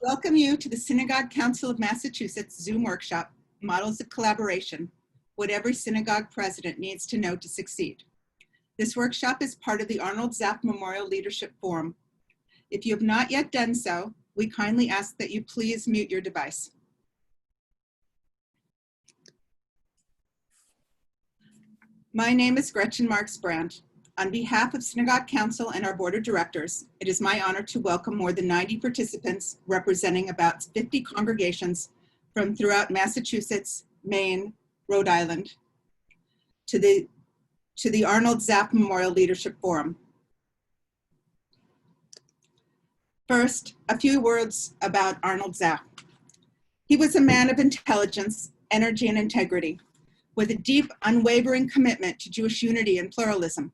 Welcome you to the Synagogue Council of Massachusetts Zoom workshop, Models of Collaboration, What Every Synagogue President Needs to Know to Succeed. This workshop is part of the Arnold Zapp Memorial Leadership Forum. If you have not yet done so, we kindly ask that you please mute your device. My name is Gretchen Marks-Brandt. On behalf of Synagogue Council and our Board of Directors, it is my honor to welcome more than 90 participants representing about 50 congregations from throughout Massachusetts, Maine, Rhode Island, to the Arnold Zapp Memorial Leadership Forum. First, a few words about Arnold Zapp. He was a man of intelligence, energy, and integrity, with a deep, unwavering commitment to Jewish unity and pluralism.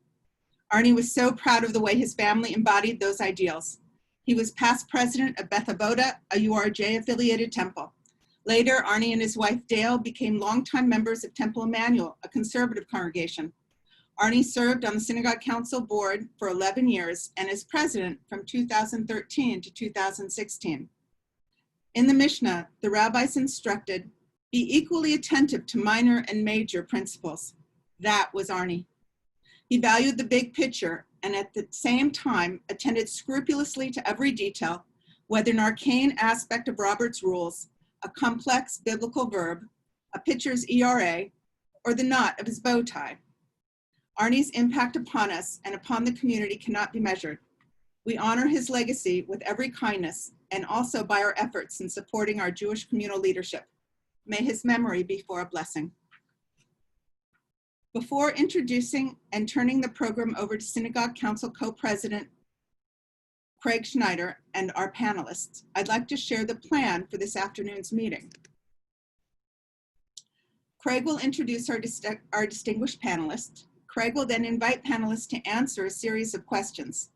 Arnie was so proud of the way his family embodied those ideals. He was past president of Beth Avoda, a URJ-affiliated temple. Later, Arnie and his wife Dale became longtime members of Temple Emmanuel, a conservative congregation. Arnie served on the Synagogue Council board for 11 years and as president from 2013 to 2016. In the Mishnah, the rabbis instructed, "Be equally attentive to minor and major principles." That was Arnie. He valued the big picture and at the same time attended scrupulously to every detail, whether an arcane aspect of Robert's rules, a complex biblical verb, a pitcher's ERA, or the knot of his bow tie. Arnie's impact upon us and upon the community cannot be measured. We honor his legacy with every kindness and also by our efforts in supporting our Jewish communal leadership. May his memory be for a blessing. Before introducing and turning the program over to Synagogue Council Co-President Craig Schneider and our panelists, I'd like to share the plan for this afternoon's meeting. Craig will introduce our distinguished panelists. Craig will then invite panelists to answer a series of questions.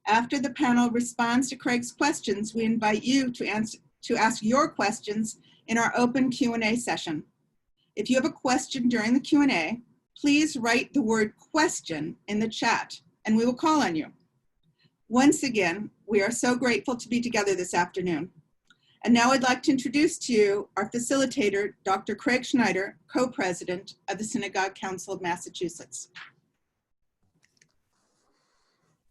After the panel responds to Craig's questions, we invite you to ask your questions in our open Q&A session. If you have a question during the Q&A, please write the word question in the chat and we will call on you. Once again, we are so grateful to be together this afternoon. And now I'd like to introduce to you our facilitator, Dr. Craig Schneider, co-president of the Synagogue Council of Massachusetts.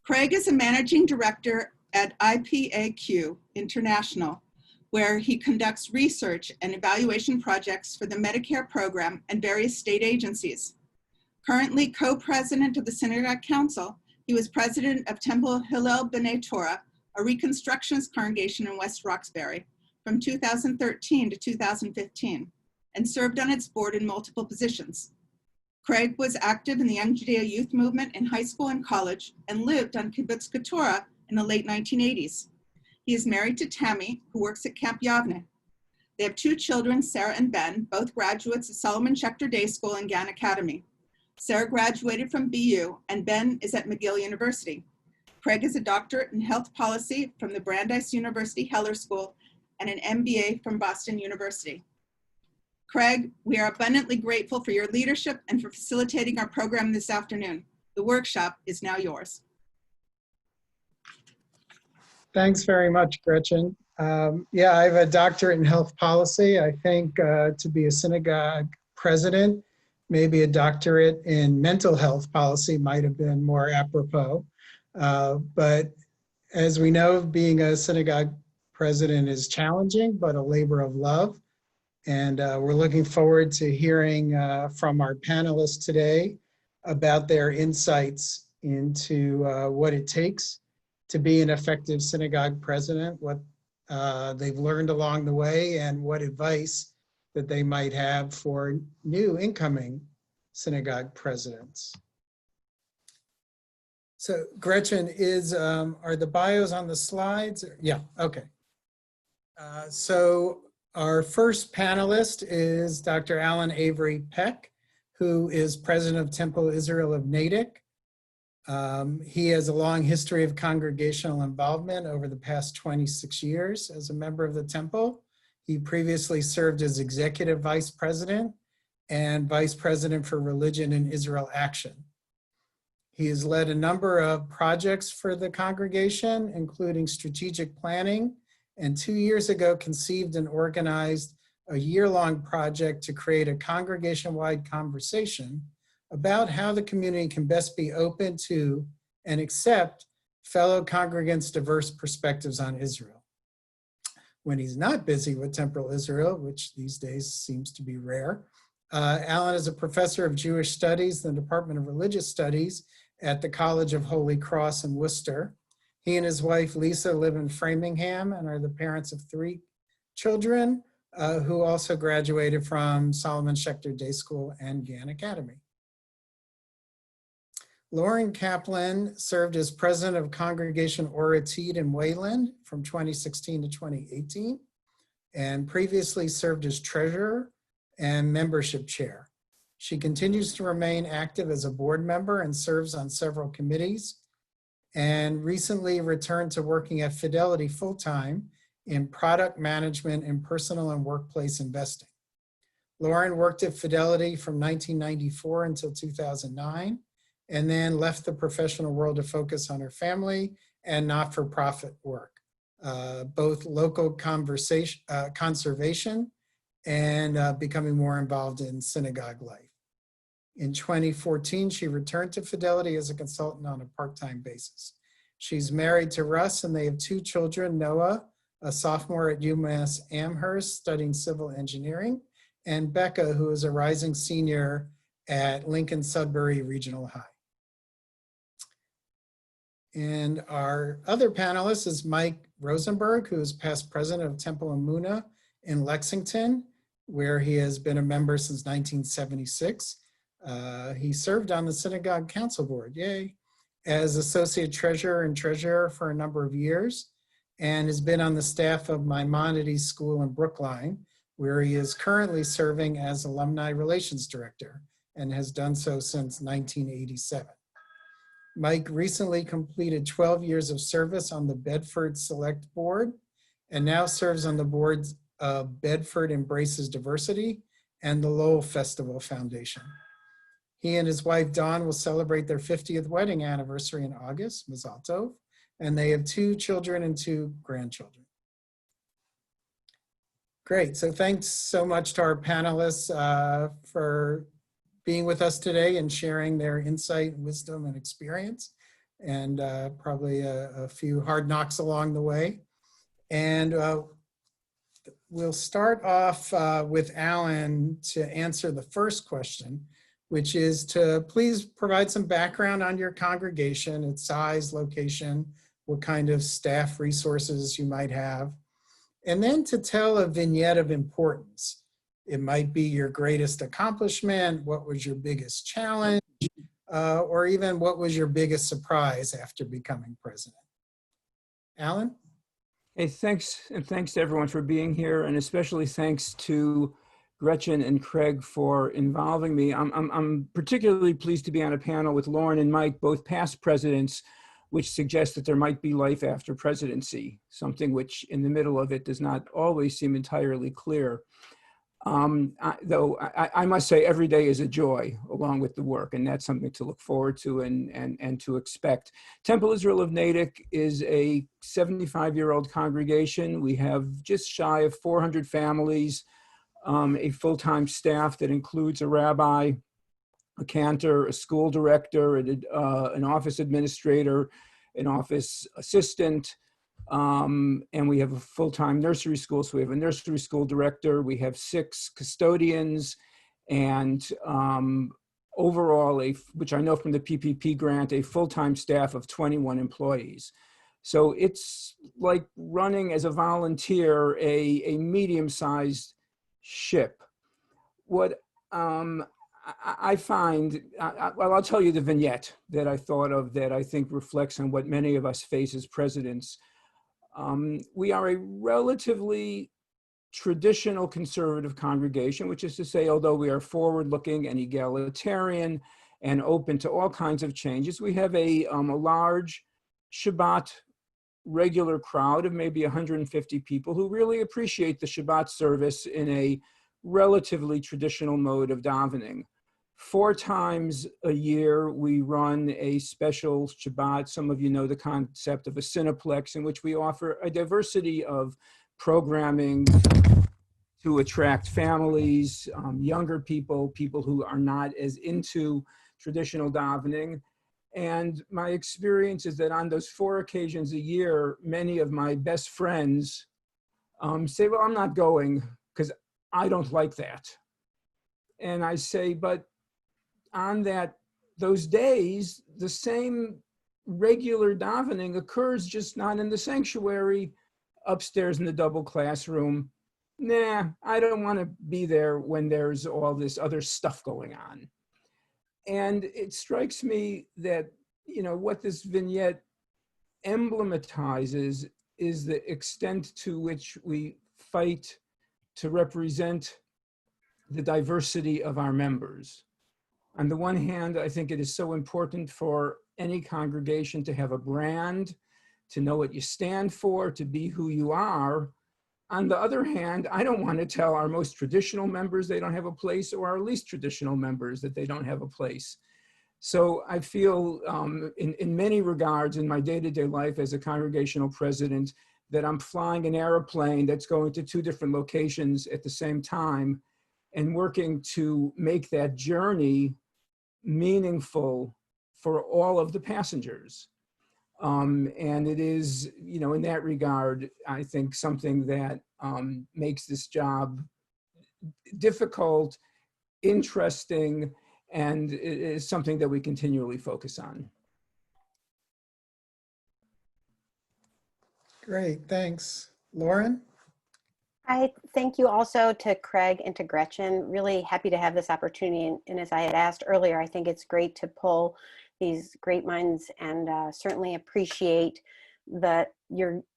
Craig is a managing director at IPAQ International, where he conducts research and evaluation projects for the Medicare program and various state agencies. Currently co-president of the Synagogue Council, he was president of Temple Hillel B'nai Torah, a Reconstructionist congregation in West Roxbury, from 2013 to 2015, and served on its board in multiple positions. Craig was active in the Young Judea youth movement in high school and college, and lived on Kibbutz Keturah in the late 1980s. He is married to Tammy, who works at Camp Yavne. They have two children, Sarah and Ben, both graduates of Solomon Schechter Day School and Gann Academy. Sarah graduated from BU, and Ben is at McGill University. Craig is a doctorate in health policy from the Brandeis University Heller School and an MBA from Boston University. Craig, we are abundantly grateful for your leadership and for facilitating our program this afternoon. The workshop is now yours. Thanks very much, Gretchen. Yeah, I have a doctorate in health policy. I think to be a synagogue president, maybe a doctorate in mental health policy might have been more apropos. But as we know, being a synagogue president is challenging, but a labor of love. And we're looking forward to hearing from our panelists today about their insights into what it takes to be an effective synagogue president, what they've learned along the way, and what advice that they might have for new incoming synagogue presidents. So Gretchen, are the bios on the slides? Yeah, okay. So our first panelist is Dr. Alan Avery Peck, who is president of Temple Israel of Natick. He has a long history of congregational involvement over the past 26 years as a member of the temple. He previously served as executive vice president and vice president for Religion and Israel Action. He has led a number of projects for the congregation, including strategic planning and 2 years ago conceived and organized a year-long project to create a congregation-wide conversation about how the community can best be open to and accept fellow congregants' diverse perspectives on Israel. When he's not busy with temporal Israel, which these days seems to be rare, Alan is a professor of Jewish Studies in the Department of Religious Studies at the College of Holy Cross in Worcester. He and his wife, Lisa, live in Framingham and are the parents of 3 children who also graduated from Solomon Schechter Day School and Gann Academy. Lauren Kaplan served as president of Congregation Oratid in Wayland from 2016 to 2018, and previously served as treasurer and membership chair. She continues to remain active as a board member and serves on several committees, and recently returned to working at Fidelity full-time in product management and personal and workplace investing. Lauren worked at Fidelity from 1994 until 2009, and then left the professional world to focus on her family and not-for-profit work, both local conservation and becoming more involved in synagogue life. In 2014, she returned to Fidelity as a consultant on a part-time basis. She's married to Russ, and they have 2 children, Noah, a sophomore at UMass Amherst studying civil engineering, and Becca, who is a rising senior at Lincoln Sudbury Regional High. And our other panelist is Mike Rosenberg, who is past president of Temple Emunah in Lexington, where he has been a member since 1976. He served on the Synagogue Council Board, yay, as associate treasurer and treasurer for a number of years, and has been on the staff of Maimonides School in Brookline, where he is currently serving as alumni relations director and has done so since 1987. Mike recently completed 12 years of service on the Bedford Select Board and now serves on the boards of Bedford Embraces Diversity and the Lowell Festival Foundation. He and his wife Dawn will celebrate their 50th wedding anniversary in August, Mazal Tov, and they have 2 children and 2 grandchildren. Great, so thanks so much to our panelists for being with us today and sharing their insight, wisdom, and experience, and probably a few hard knocks along the way. And we'll start off with Alan to answer the first question, which is to please provide some background on your congregation, its size, location, what kind of staff resources you might have, and then to tell a vignette of importance. It might be your greatest accomplishment, what was your biggest challenge, or even what was your biggest surprise after becoming president. Alan? Hey, thanks, and thanks to everyone for being here, and especially thanks to Gretchen and Craig for involving me. I'm particularly pleased to be on a panel with Lauren and Mike, both past presidents, which suggests that there might be life after presidency, something which in the middle of it does not always seem entirely clear. Though I must say every day is a joy along with the work, and that's something to look forward to and to expect. Temple Israel of Natick is a 75-year-old congregation. We have just shy of 400 families, a full-time staff that includes a rabbi, a cantor, a school director, an office administrator, an office assistant, and we have a full-time nursery school. So we have a nursery school director, we have 6 custodians, and overall, which I know from the PPP grant, a full-time staff of 21 employees. So it's like running as a volunteer a medium-sized ship. What I find, well, I'll tell you the vignette that I thought of that I think reflects on what many of us face as presidents. We are a relatively traditional conservative congregation, which is to say, although we are forward-looking and egalitarian and open to all kinds of changes, we have a large Shabbat regular crowd of maybe 150 people who really appreciate the Shabbat service in a relatively traditional mode of davening. 4 times a year, we run a special Shabbat. Some of you know the concept of a Cineplex, in which we offer a diversity of programming to attract families, younger people, people who are not as into traditional davening. And my experience is that on those 4 occasions a year, many of my best friends say, well, I'm not going because I don't like that. And I say, but on those days, the same regular davening occurs, just not in the sanctuary, upstairs in the double classroom. Nah, I don't want to be there when there's all this other stuff going on. And it strikes me that, what this vignette emblematizes is the extent to which we fight to represent the diversity of our members. On the one hand, I think it is so important for any congregation to have a brand, to know what you stand for, to be who you are. On the other hand, I don't want to tell our most traditional members they don't have a place, or our least traditional members that they don't have a place. So I feel in many regards in my day-to-day life as a congregational president that I'm flying an airplane that's going to 2 different locations at the same time and working to make that journey meaningful for all of the passengers. And it is, in that regard, I think something that makes this job difficult, interesting, and it is something that we continually focus on. Great, thanks. Lauren? I thank you also to Craig and to Gretchen. Really happy to have this opportunity. And as I had asked earlier, I think it's great to pull these great minds, and certainly appreciate that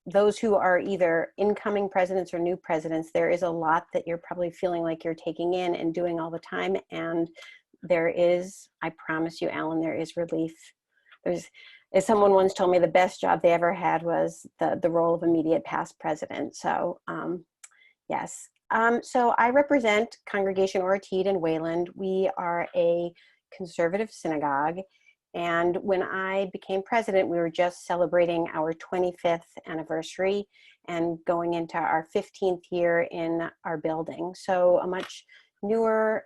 those who are either incoming presidents or new presidents. There is a lot that you're probably feeling like you're taking in and doing all the time. And there is, I promise you, Alan, there is relief. As someone once told me, the best job they ever had was the role of immediate past president. So yes. So I represent Congregation Orteed in Wayland. We are a conservative synagogue. And when I became president, we were just celebrating our 25th anniversary and going into our 15th year in our building. So a much newer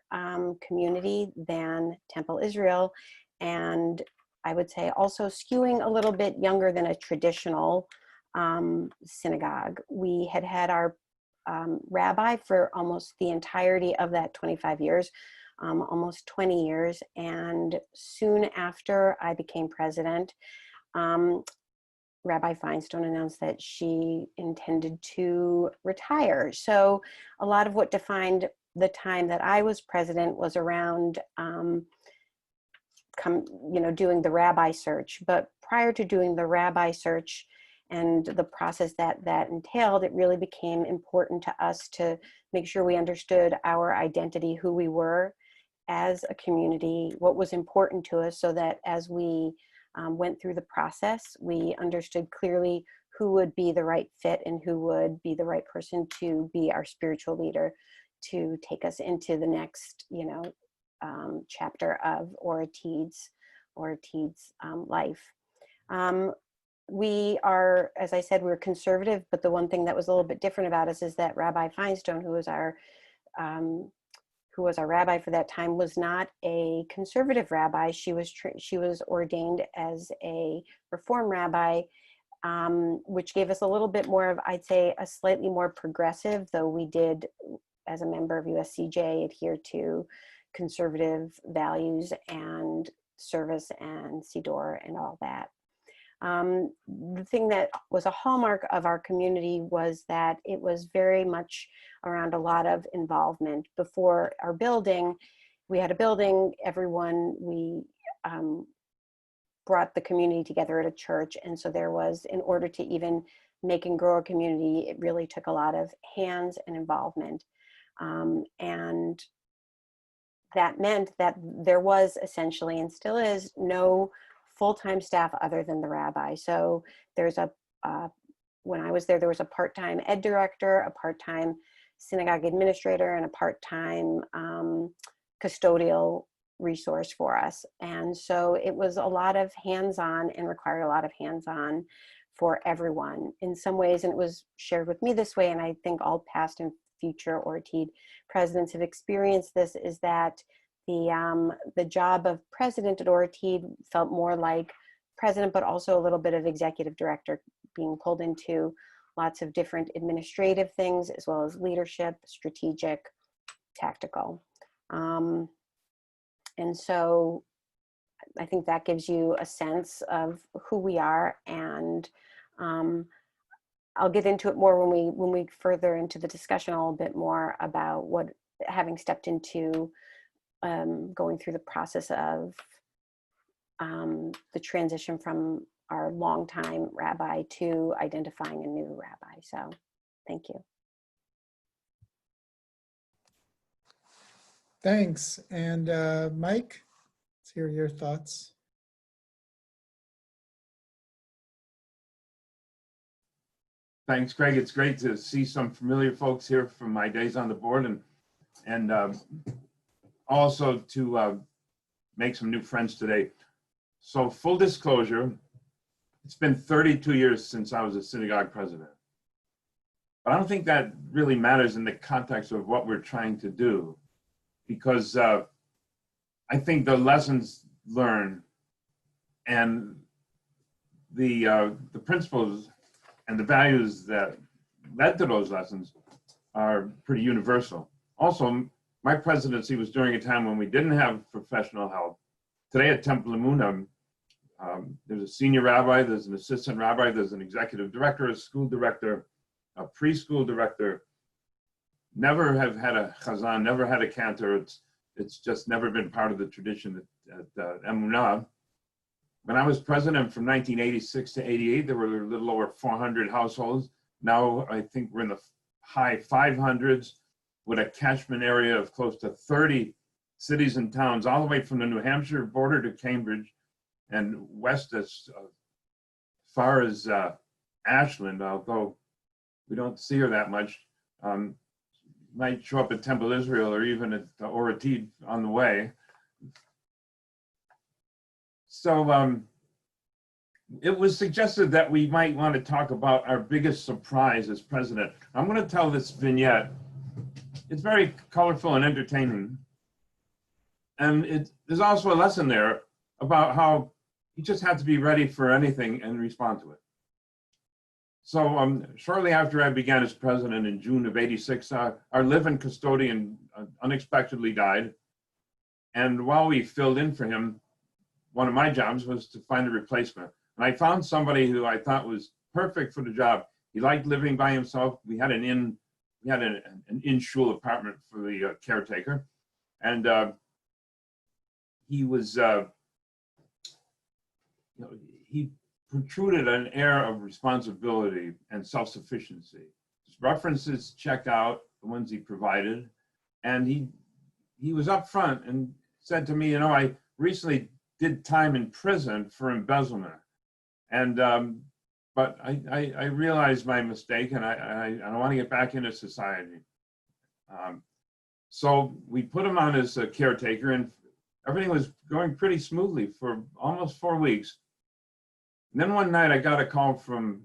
community than Temple Israel. And I would say also skewing a little bit younger than a traditional synagogue. We had our rabbi for almost the entirety of that 25 years, almost 20 years. And soon after I became president, Rabbi Feinstein announced that she intended to retire. So a lot of what defined the time that I was president was around doing the rabbi search. But prior to doing the rabbi search and the process that entailed, it really became important to us to make sure we understood our identity, who we were as a community, what was important to us, so that as we went through the process, we understood clearly who would be the right fit and who would be the right person to be our spiritual leader to take us into the next, chapter of Orteed's life. We are, as I said, we're conservative, but the one thing that was a little bit different about us is that Rabbi Feinstein, who was our rabbi for that time, was not a conservative rabbi. She was ordained as a Reform rabbi, which gave us a little bit more of, I'd say, a slightly more progressive, though we did, as a member of USCJ, adhere to conservative values and service and Siddur and all that. The thing that was a hallmark of our community was that it was very much around a lot of involvement. Before our building, we had a building, we brought the community together at a church. And so there was, in order to even make and grow a community, it really took a lot of hands and involvement. And that meant that there was essentially, and still is, no full-time staff other than the rabbi. So there's when I was there was a part-time ed director, a part-time synagogue administrator, and a part-time custodial resource for us. And so it was a lot of hands-on and required a lot of hands-on for everyone in some ways. And it was shared with me this way, and I think all past and future ORTED presidents have experienced this, is that the job of president at ORTED felt more like president, but also a little bit of executive director, being pulled into lots of different administrative things, as well as leadership, strategic, tactical. And so I think that gives you a sense of who we are, and I'll get into it more when we further into the discussion a little bit more about what, having stepped into going through the process of the transition from our longtime rabbi to identifying a new rabbi. So thank you. Thanks. And Mike, let's hear your thoughts. Thanks, Greg. It's great to see some familiar folks here from my days on the board, and also to make some new friends today. So full disclosure, it's been 32 years since I was a synagogue president. But I don't think that really matters in the context of what we're trying to do, because I think the lessons learned and the principles and the values that led to those lessons are pretty universal. Also, my presidency was during a time when we didn't have professional help. Today at Temple Emunah, there's a senior rabbi, there's an assistant rabbi, there's an executive director, a school director, a preschool director. Never have had a chazan, never had a cantor. It's just never been part of the tradition at Emunah. When I was president from 1986 to 88, there were a little over 400 households. Now I think we're in the high 500s with a catchment area of close to 30 cities and towns, all the way from the New Hampshire border to Cambridge and west as far as Ashland, although we don't see her that much. Might show up at Temple Israel or even at ORTED on the way. So it was suggested that we might want to talk about our biggest surprise as president. I'm going to tell this vignette. It's very colorful and entertaining. And there's also a lesson there about how you just have to be ready for anything and respond to it. So shortly after I began as president in June of '86, our live-in custodian unexpectedly died. And while we filled in for him, one of my jobs was to find a replacement. And I found somebody who I thought was perfect for the job. He liked living by himself. We had an in-shul apartment for the caretaker. And he was, he protruded an air of responsibility and self-sufficiency. His references checked out, the ones he provided. And he was upfront and said to me, I recently did time in prison for embezzlement. And, but I realized my mistake, and I want to get back into society. So we put him on as a caretaker, and everything was going pretty smoothly for almost 4 weeks. And then one night I got a call from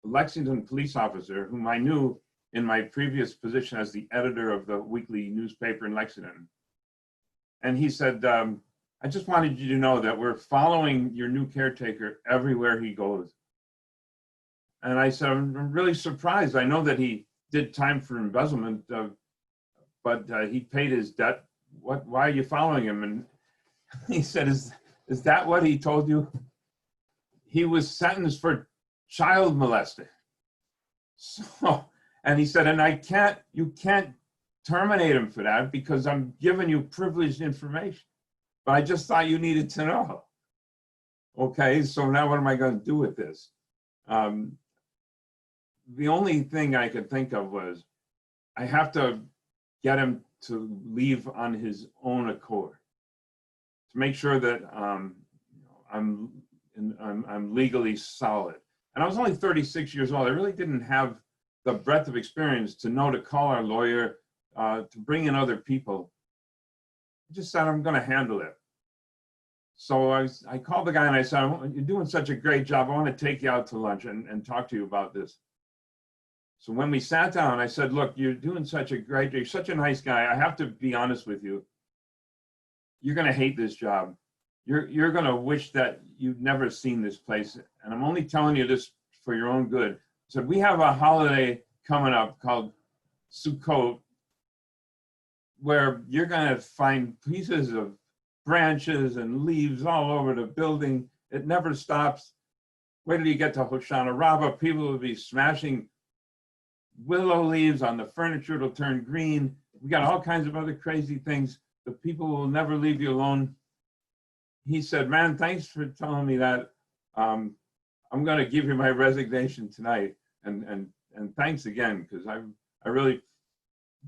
a Lexington police officer whom I knew in my previous position as the editor of the weekly newspaper in Lexington. And he said, I just wanted you to know that we're following your new caretaker everywhere he goes. And I said, I'm really surprised. I know that he did time for embezzlement, but he paid his debt. Why are you following him? And he said, is that what he told you? He was sentenced for child molesting. So, and he said, and you can't terminate him for that because I'm giving you privileged information. But I just thought you needed to know. Okay, so now what am I going to do with this? The only thing I could think of was I have to get him to leave on his own accord to make sure that I'm legally solid. And I was only 36 years old. I really didn't have the breadth of experience to know to call our lawyer, to bring in other people. just said, I'm going to handle it. So I called the guy and I said, you're doing such a great job. I want to take you out to lunch and talk to you about this. So when we sat down, I said, look, you're doing such a great, you're such a nice guy. I have to be honest with you. You're going to hate this job. You're going to wish that you'd never seen this place. And I'm only telling you this for your own good. So we have a holiday coming up called Sukkot, where you're going to find pieces of branches and leaves all over the building. It never stops. Wait till you get to Hoshana Rabbah. People will be smashing willow leaves on the furniture. It'll turn green. We got all kinds of other crazy things. The people will never leave you alone. He said, man, thanks for telling me that. I'm going to give you my resignation tonight. And thanks again, because I really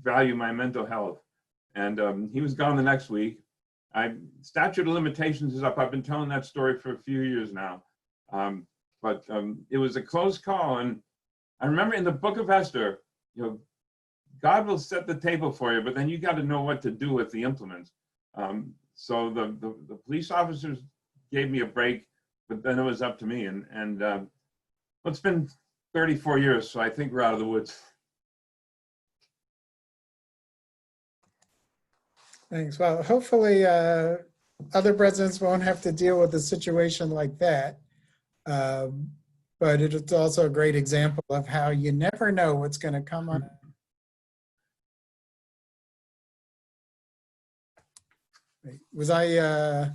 value my mental health. And he was gone the next week. Statute of limitations is up. I've been telling that story for a few years now. But it was a close call. And I remember in the book of Esther, God will set the table for you, but then you got to know what to do with the implements. So the police officers gave me a break, but then it was up to me. And it's been 34 years, so I think we're out of the woods. Thanks. Well, hopefully other presidents won't have to deal with a situation like that. But it's also a great example of how you never know what's going to come on. Wait, was I,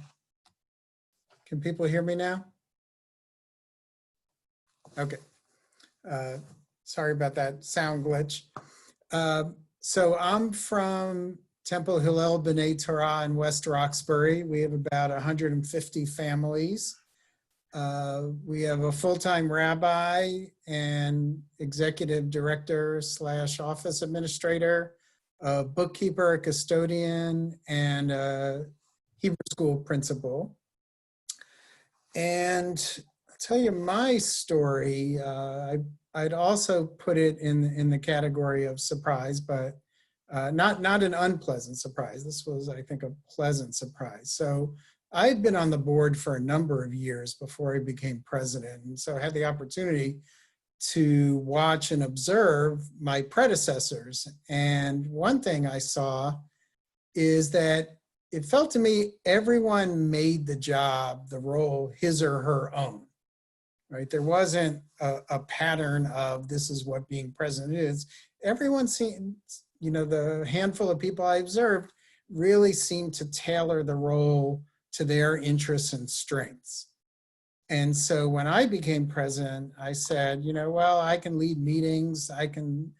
can people hear me now? Okay. Sorry about that sound glitch. So I'm from Temple Hillel B'nai Torah in West Roxbury. We have about 150 families. We have a full-time rabbi and executive director / office administrator, a bookkeeper, a custodian, and a Hebrew school principal. And I'll tell you my story. I'd also put it in the category of surprise, but not an unpleasant surprise. This was, I think, a pleasant surprise. So I had been on the board for a number of years before I became president. And so I had the opportunity to watch and observe my predecessors. And one thing I saw is that it felt to me everyone made the job, the role, his or her own, right? There wasn't a pattern of this is what being president is. Everyone seemed, the handful of people I observed really seemed to tailor the role to their interests and strengths. And so when I became president, I said, well, I can lead meetings. I can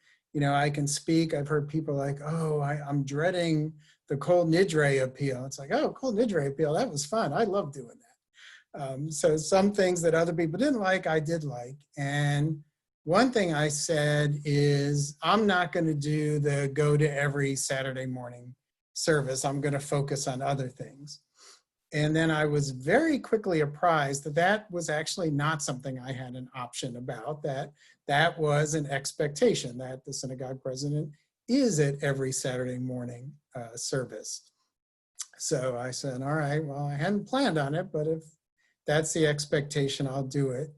speak. I've heard people like, oh, I'm dreading the Kol Nidre appeal. It's like, oh, Kol Nidre appeal, that was fun. I love doing that. So some things that other people didn't like, I did like. And one thing I said is, I'm not going to do the go to every Saturday morning service. I'm going to focus on other things. And then I was very quickly apprised that that was actually not something I had an option about, that was an expectation that the synagogue president is at every Saturday morning service. So I said, all right, well, I hadn't planned on it, but if that's the expectation, I'll do it.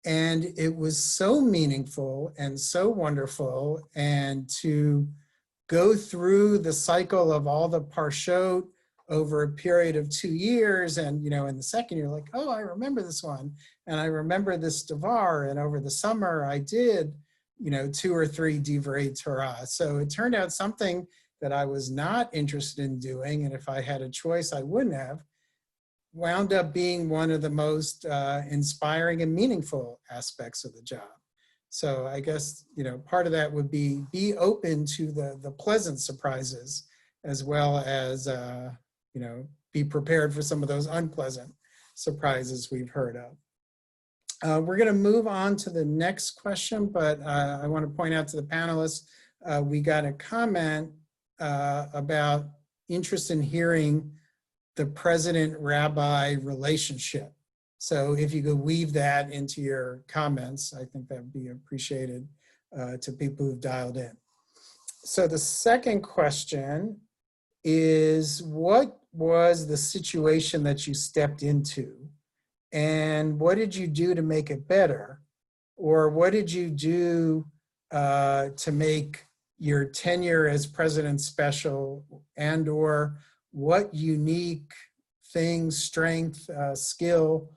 And it was so meaningful and so wonderful. And to go through the cycle of all the parshot over a period of 2 years. And, in the second year, like, oh, I remember this one. And I remember this Devar. And over the summer, I did, 2 or 3 Divrei Torah. So it turned out something that I was not interested in doing. And if I had a choice, I wouldn't have, wound up being one of the most inspiring and meaningful aspects of the job. So I guess, part of that would be open to the pleasant surprises, as well as, be prepared for some of those unpleasant surprises we've heard of. We're going to move on to the next question, but I want to point out to the panelists, we got a comment about interest in hearing the president-rabbi relationship. So if you could weave that into your comments, I think that would be appreciated to people who've dialed in. So the second question is what was the situation that you stepped into, and what did you do to make it better? Or what did you do to make your tenure as president special, and or what unique things, strength, skill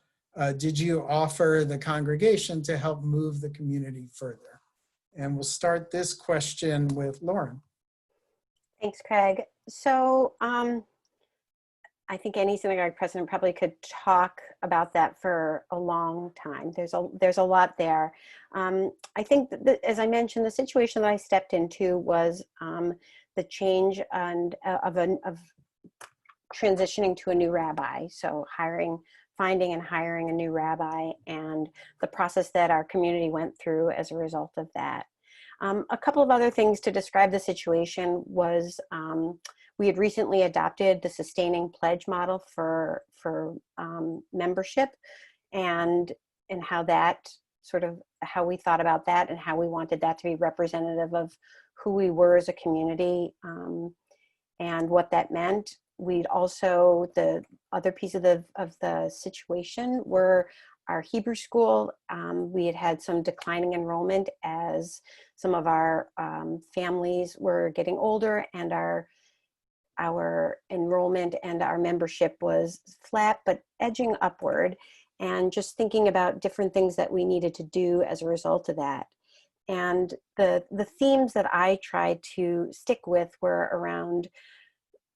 did you offer the congregation to help move the community further? And we'll start this question with Lauren. Thanks, Craig. So I think any synagogue president probably could talk about that for a long time. There's a lot there. I think that, as I mentioned, the situation that I stepped into was the change of transitioning to a new rabbi. So finding and hiring a new rabbi, and the process that our community went through as a result of that. A couple of other things to describe the situation was we had recently adopted the sustaining pledge model for membership, and how that how we thought about that and how we wanted that to be representative of who we were as a community, and what that meant. We'd also, the other piece of the situation were our Hebrew school. We had some declining enrollment as some of our families were getting older, and our enrollment and our membership was flat but edging upward, and just thinking about different things that we needed to do as a result of that. And the themes that I tried to stick with were around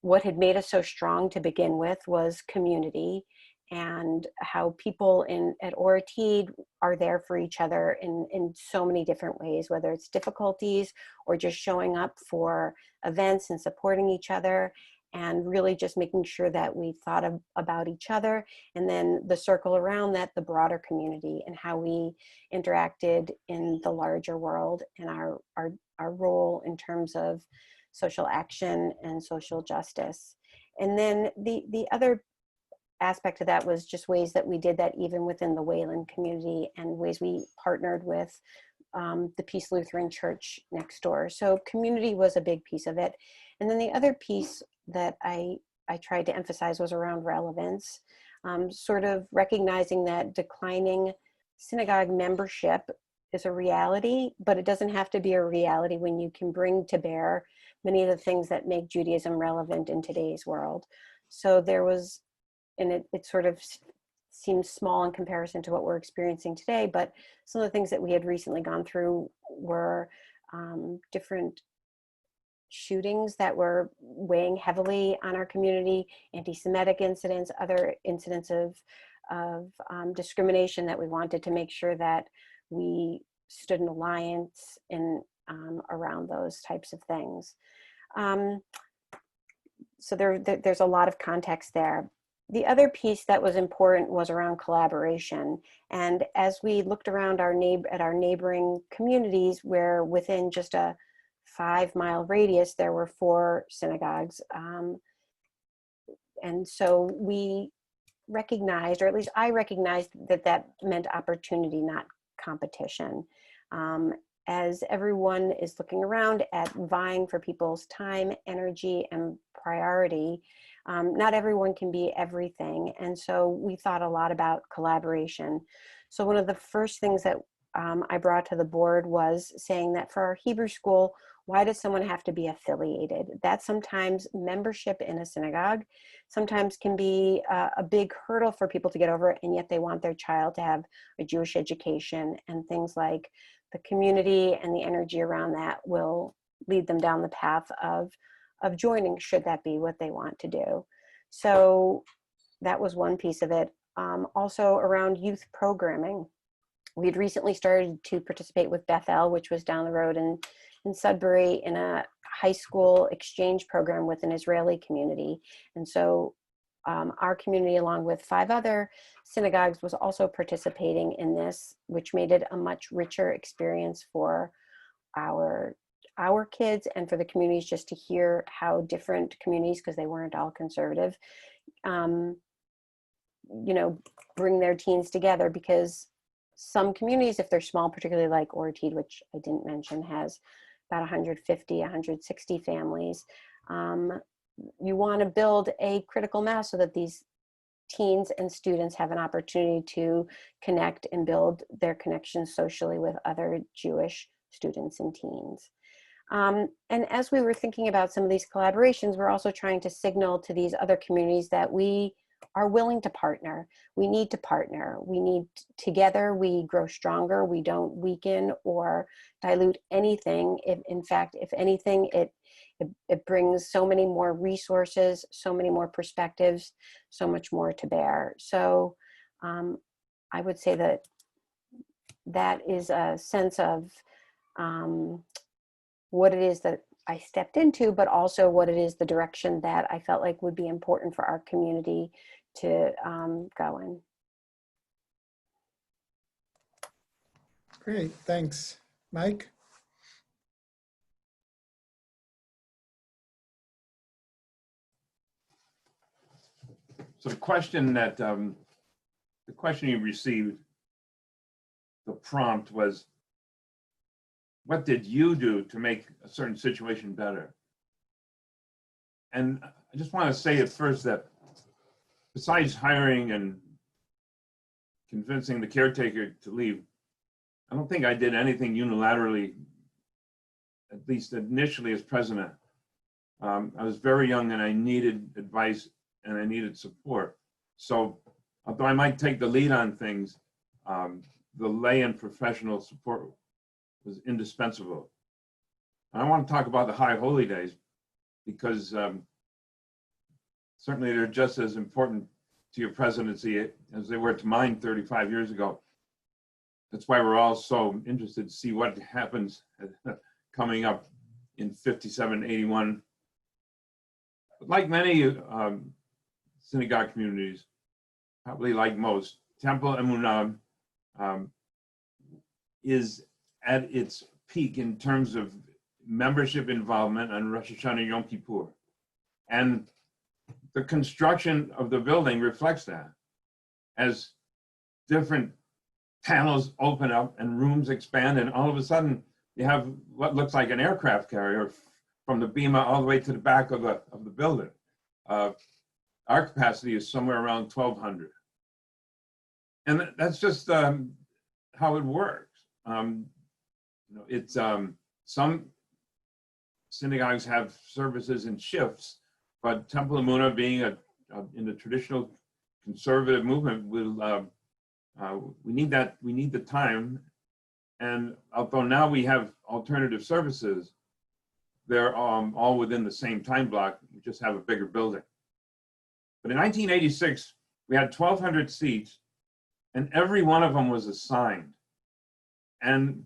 what had made us so strong to begin with was community, and how people at Orteed are there for each other in so many different ways, whether it's difficulties or just showing up for events and supporting each other, and really just making sure that we thought about each other, and then the circle around that, the broader community, and how we interacted in the larger world, and our role in terms of social action and social justice. And then the other aspect of that was just ways that we did that even within the Wayland community, and ways we partnered with the Peace Lutheran Church next door. So community was a big piece of it. And then the other piece that I tried to emphasize was around relevance, sort of recognizing that declining synagogue membership is a reality, but it doesn't have to be a reality when you can bring to bear many of the things that make Judaism relevant in today's world. So there was, and it sort of seems small in comparison to what we're experiencing today, but some of the things that we had recently gone through were different shootings that were weighing heavily on our community, anti-Semitic incidents, other incidents of discrimination that we wanted to make sure that we stood in alliance in around those types of things. So there's a lot of context there. The other piece that was important was around collaboration. And as we looked around at our neighboring communities, where within just a 5-mile radius, there were 4 synagogues. And so we recognized, or at least I recognized, that meant opportunity, not competition. As everyone is looking around at vying for people's time, energy, and priority, not everyone can be everything. And so we thought a lot about collaboration. So one of the first things that I brought to the board was saying that for our Hebrew school, why does someone have to be affiliated? That sometimes membership in a synagogue sometimes can be a big hurdle for people to get over, and yet they want their child to have a Jewish education, and things like the community and the energy around that will lead them down the path of joining, should that be what they want to do. So that was one piece of it. Also around youth programming. We had recently started to participate with Bethel, which was down the road in Sudbury, in a high school exchange program with an Israeli community. And so our community, along with 5 other synagogues, was also participating in this, which made it a much richer experience for our kids and for the communities, just to hear how different communities, because they weren't all conservative, bring their teens together. Because some communities, if they're small, particularly like Orteed, which I didn't mention, has about 150, 160 families, you want to build a critical mass so that these teens and students have an opportunity to connect and build their connections socially with other Jewish students and teens. And as we were thinking about some of these collaborations, we're also trying to signal to these other communities that we are willing to partner. We need to partner. We need, together we grow stronger. We don't weaken or dilute anything. If, in fact, if anything, it brings so many more resources, so many more perspectives, so much more to bear. So I would say that that is a sense of what it is that I stepped into, but also what it is, the direction that I felt like would be important for our community to go in. Great, thanks. Mike? So the question that, the question you received, the prompt was, what did you do to make a certain situation better? And I just want to say at first that besides hiring and convincing the caretaker to leave, I don't think I did anything unilaterally, at least initially as president. I was very young and I needed advice and I needed support. So although I might take the lead on things, the lay and professional support was indispensable. And I want to talk about the High Holy Days because certainly they're just as important to your presidency as they were to mine 35 years ago. That's why we're all so interested to see what happens coming up in 57, 81. But like many synagogue communities, probably like most, Temple Emunah is at its peak in terms of membership involvement on Rosh Hashanah and Yom Kippur. And the construction of the building reflects that. As different panels open up and rooms expand, and all of a sudden you have what looks like an aircraft carrier from the bima all the way to the back of the building. Our capacity is somewhere around 1,200. And that's just how it works. You know, it's some synagogues have services in shifts, but Temple Emunah, being in the traditional conservative movement, will we need that. We need the time. And although now we have alternative services, they're all within the same time block. We just have a bigger building. But in 1986, we had 1,200 seats, and every one of them was assigned. And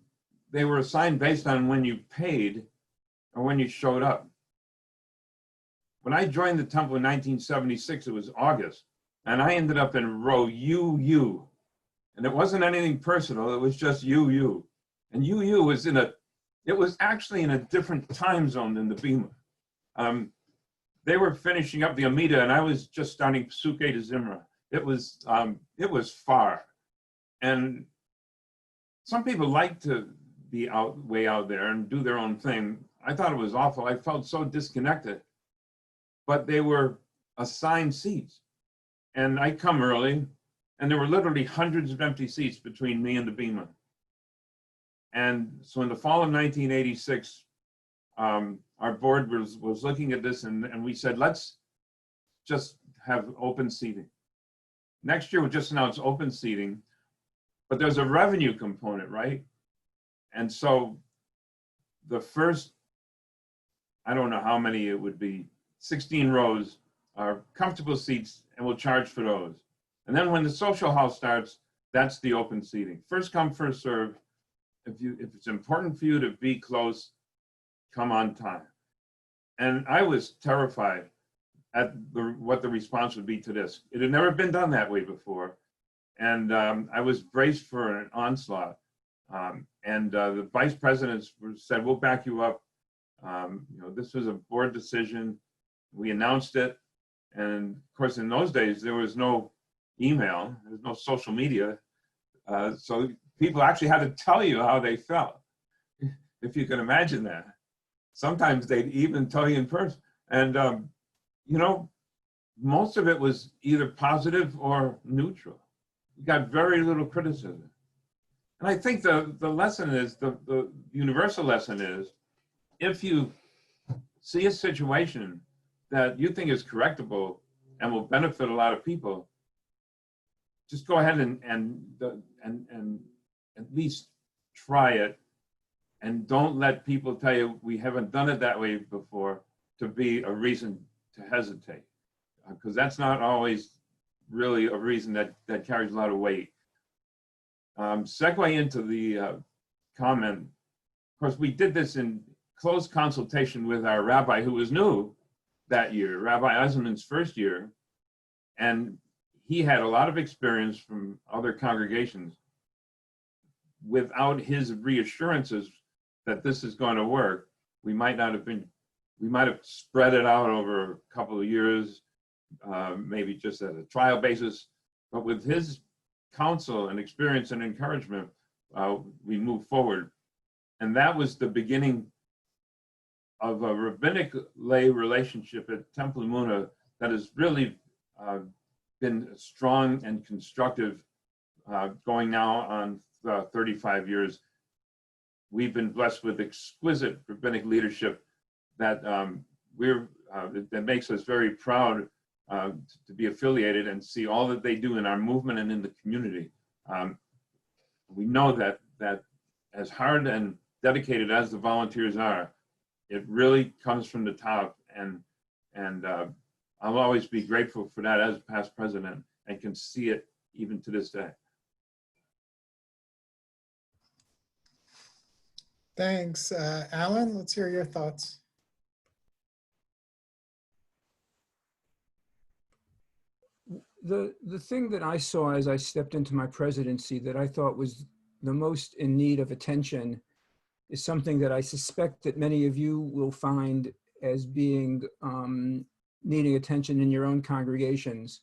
they were assigned based on when you paid or when you showed up. When I joined the temple in 1976, it was August, and I ended up in row UU. And it wasn't anything personal, it was just UU. And UU was it was actually in a different time zone than the Bima. They were finishing up the Amida, and I was just starting Psuke to Zimra. It was far. And some people like to be way out there and do their own thing. I thought it was awful. I felt so disconnected. But they were assigned seats. And I come early, and there were literally hundreds of empty seats between me and the Bima. And so in the fall of 1986, our board was looking at this, and we said, let's just have open seating. Next year, we'll just announce open seating, but there's a revenue component, right? And so the first, I don't know how many it would be, 16 rows are comfortable seats, and we'll charge for those. And then when the social hall starts, that's the open seating. First come, first serve. If it's important for you to be close, come on time. And I was terrified at what the response would be to this. It had never been done that way before. And I was braced for an onslaught. The vice presidents said, we'll back you up. You know, this was a board decision. We announced it. And of course, in those days, there was no email, there was no social media. So people actually had to tell you how they felt, if you can imagine that. Sometimes they'd even tell you in person. And you know, most of it was either positive or neutral. We got very little criticism. And I think the lesson is, the universal lesson is, if you see a situation that you think is correctable and will benefit a lot of people, just go ahead and at least try it. And don't let people tell you we haven't done it that way before to be a reason to hesitate, because that's not always really a reason that carries a lot of weight. Segue into the comment. Of course, we did this in close consultation with our rabbi, who was new that year, Rabbi Eisenman's first year, and he had a lot of experience from other congregations. Without his reassurances that this is going to work, we might have spread it out over a couple of years, maybe just as a trial basis. But with his counsel and experience and encouragement, we moved forward. And that was the beginning of a rabbinic lay relationship at Temple Emunah that has really been strong and constructive, going now on 35 years. We've been blessed with exquisite rabbinic leadership that that makes us very proud to be affiliated and see all that they do in our movement and in the community. We know that as hard and dedicated as the volunteers are, it really comes from the top, and I'll always be grateful for that as past president, and can see it even to this day. Thanks. Alan, let's hear your thoughts. The thing that I saw as I stepped into my presidency that I thought was the most in need of attention is something that I suspect that many of you will find as being needing attention in your own congregations.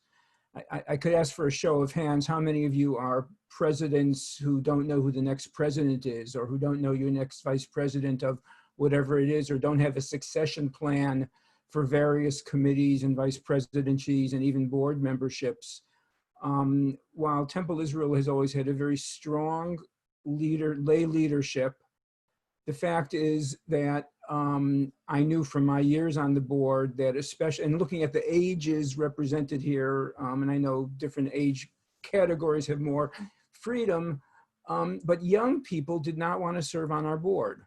I could ask for a show of hands, how many of you are presidents who don't know who the next president is, or who don't know your next vice president of whatever it is, or don't have a succession plan for various committees and vice presidencies and even board memberships. While Temple Israel has always had a very strong lay leadership, the fact is that I knew from my years on the board that, especially, and looking at the ages represented here, and I know different age categories have more freedom, but young people did not want to serve on our board.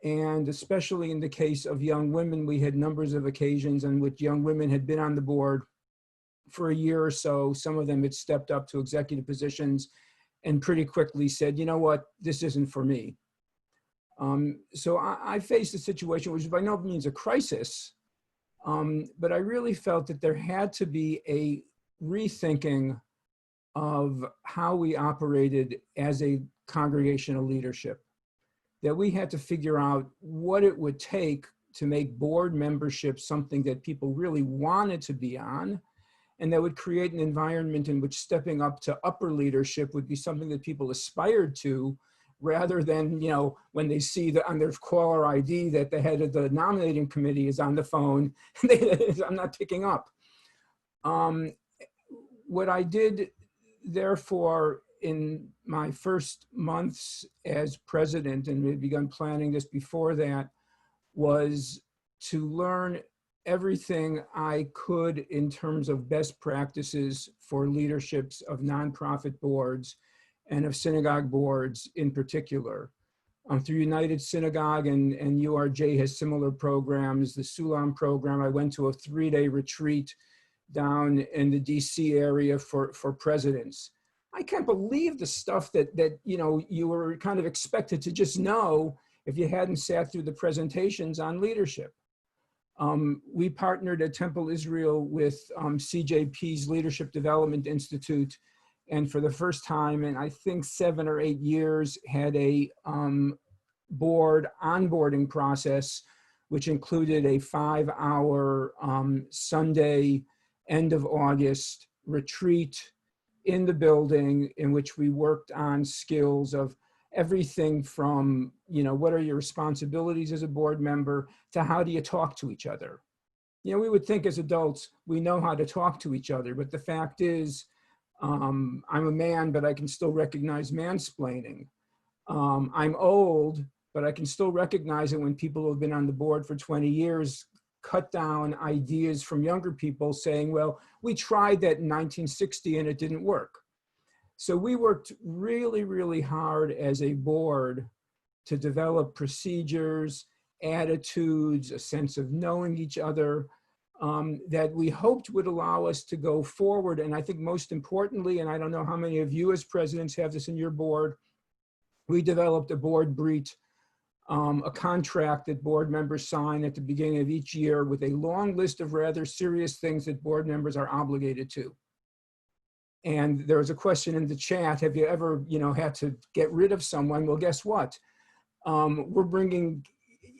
And especially in the case of young women, we had numbers of occasions in which young women had been on the board for a year or so. Some of them had stepped up to executive positions and pretty quickly said, you know what, this isn't for me. So I faced a situation which by no means a crisis, but I really felt that there had to be a rethinking of how we operated as a congregational leadership, that we had to figure out what it would take to make board membership something that people really wanted to be on, and that would create an environment in which stepping up to upper leadership would be something that people aspired to, rather than, you know, when they see that on their caller ID that the head of the nominating committee is on the phone, I'm not picking up. What I did, therefore, in my first months as president, and we had begun planning this before that, was to learn everything I could in terms of best practices for leaderships of nonprofit boards and of synagogue boards in particular. Through United Synagogue and URJ has similar programs. The Sulam program, I went to a 3-day retreat down in the DC area for presidents. I can't believe the stuff that you know, you were kind of expected to just know if you hadn't sat through the presentations on leadership. We partnered at Temple Israel with CJP's Leadership Development Institute, and for the first time in I think 7 or 8 years had a board onboarding process, which included a 5-hour Sunday, end of August retreat in the building, in which we worked on skills of everything from, you know, what are your responsibilities as a board member to how do you talk to each other? You know, we would think as adults, we know how to talk to each other, but the fact is, I'm a man, but I can still recognize mansplaining. I'm old, but I can still recognize it when people who have been on the board for 20 years cut down ideas from younger people saying, well, we tried that in 1960 and it didn't work. So we worked really, really hard as a board to develop procedures, attitudes, a sense of knowing each other, that we hoped would allow us to go forward. And I think most importantly, and I don't know how many of you as presidents have this in your board, we developed a board brief, a contract that board members sign at the beginning of each year with a long list of rather serious things that board members are obligated to. And there was a question in the chat, have you ever, had to get rid of someone? Well, guess what? We're bringing,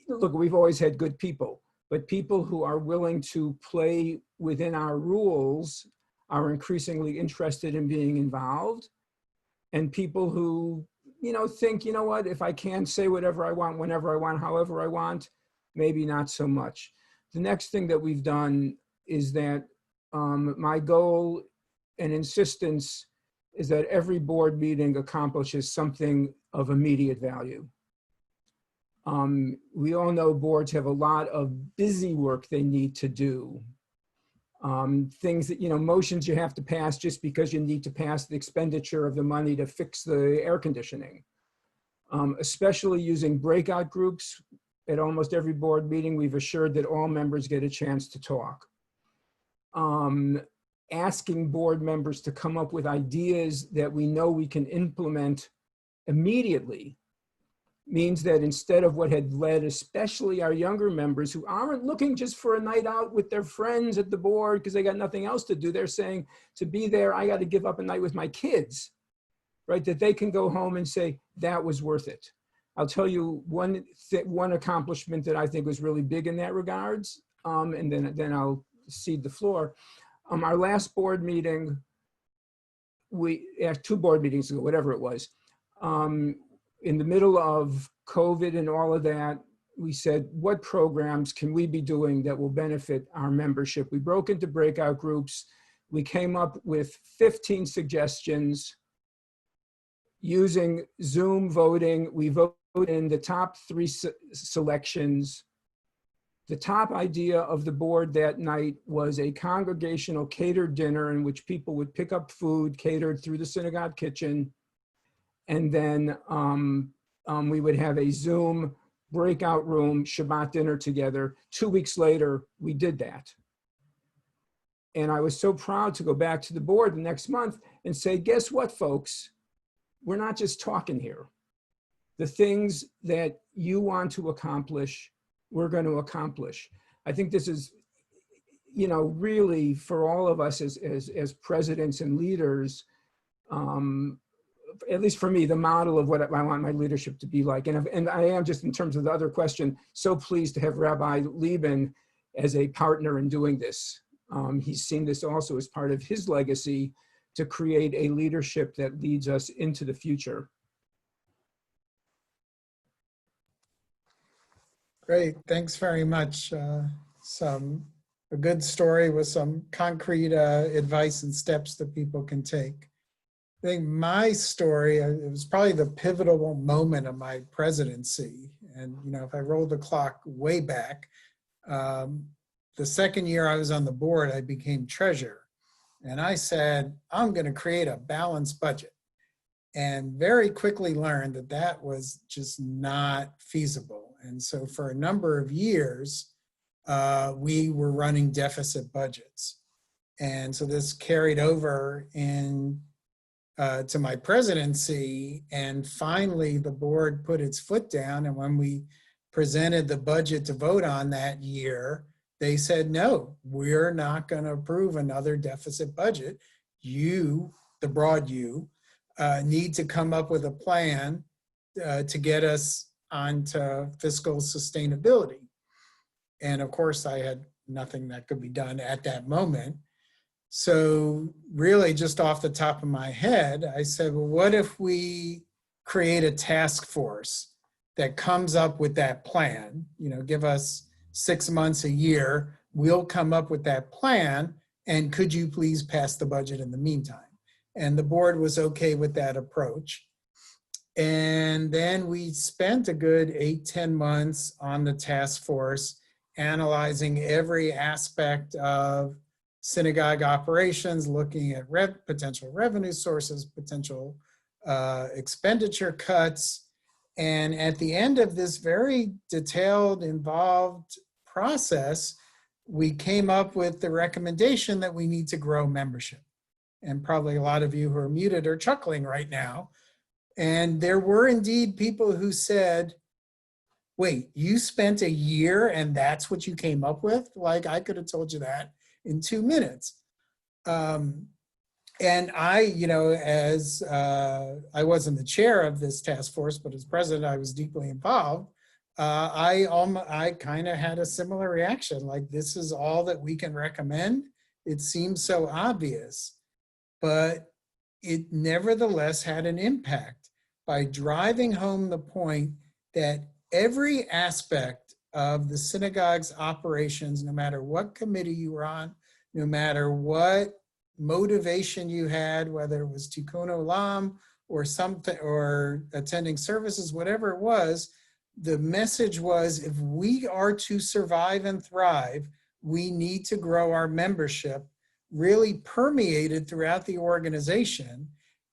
look, we've always had good people, but people who are willing to play within our rules are increasingly interested in being involved. And people who, think, what, if I can say whatever I want, whenever I want, however I want, maybe not so much. The next thing that we've done is that my goal and insistence is that every board meeting accomplishes something of immediate value. We all know boards have a lot of busy work they need to do. Things that, motions you have to pass just because you need to pass the expenditure of the money to fix the air conditioning. Especially using breakout groups at almost every board meeting, we've assured that all members get a chance to talk. Asking board members to come up with ideas that we know we can implement immediately means that instead of what had led especially our younger members who aren't looking just for a night out with their friends at the board because they got nothing else to do, they're saying, to be there, I got to give up a night with my kids, right? That they can go home and say, that was worth it. I'll tell you one accomplishment that I think was really big in that regards, and then I'll cede the floor. Our last board meeting, we had 2 board meetings ago, whatever it was, in the middle of COVID and all of that, we said, what programs can we be doing that will benefit our membership? We broke into breakout groups. We came up with 15 suggestions using Zoom voting. We voted in the top 3 selections. The top idea of the board that night was a congregational catered dinner in which people would pick up food catered through the synagogue kitchen. And then we would have a Zoom breakout room Shabbat dinner together. 2 weeks later, we did that. And I was so proud to go back to the board the next month and say, guess what, folks? We're not just talking here. The things that you want to accomplish, we're going to accomplish. I think this is, really for all of us as presidents and leaders, at least for me, the model of what I want my leadership to be like. And I am, just in terms of the other question, so pleased to have Rabbi Lieben as a partner in doing this. He's seen this also as part of his legacy to create a leadership that leads us into the future. Great, thanks very much. A good story with some concrete advice and steps that people can take. I think my story, it was probably the pivotal moment of my presidency. And, if I roll the clock way back, the second year I was on the board, I became treasurer. And I said, I'm going to create a balanced budget. And very quickly learned that that was just not feasible. And so for a number of years, we were running deficit budgets. And so this carried over to my presidency, and finally the board put its foot down, and when we presented the budget to vote on that year, they said, no, we're not going to approve another deficit budget. You, the broad you, need to come up with a plan to get us onto fiscal sustainability. And of course, I had nothing that could be done at that moment. So really, just off the top of my head, I said, well, what if we create a task force that comes up with that plan, give us 6 months, a year we'll come up with that plan, and could you please pass the budget in the meantime? And the board was okay with that approach. And then we spent a good 8-10 months on the task force, analyzing every aspect of synagogue operations, looking at potential revenue sources, potential expenditure cuts. And at the end of this very detailed, involved process, we came up with the recommendation that we need to grow membership. And probably a lot of you who are muted are chuckling right now. And there were indeed people who said, wait, you spent a year and that's what you came up with? Like, I could have told you that in 2 minutes. And I, as I wasn't the chair of this task force, but as president, I was deeply involved. I kind of had a similar reaction, like, this is all that we can recommend. It seems so obvious, but it nevertheless had an impact by driving home the point that every aspect of the synagogue's operations, no matter what committee you were on, no matter what motivation you had, whether it was Tikkun Olam or something, or attending services, whatever it was, the message was, if we are to survive and thrive, we need to grow our membership, really permeated throughout the organization.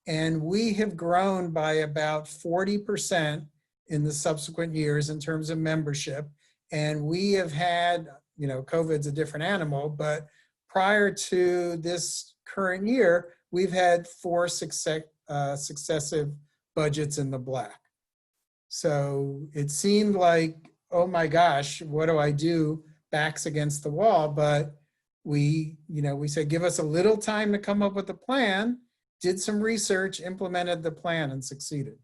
And we have grown by about 40% in the subsequent years in terms of membership. And we have had, COVID's a different animal, but prior to this current year, we've had 4 successive budgets in the black. So it seemed like, oh my gosh, what do I do? Backs against the wall. But we said, give us a little time to come up with a plan, did some research, implemented the plan, and succeeded.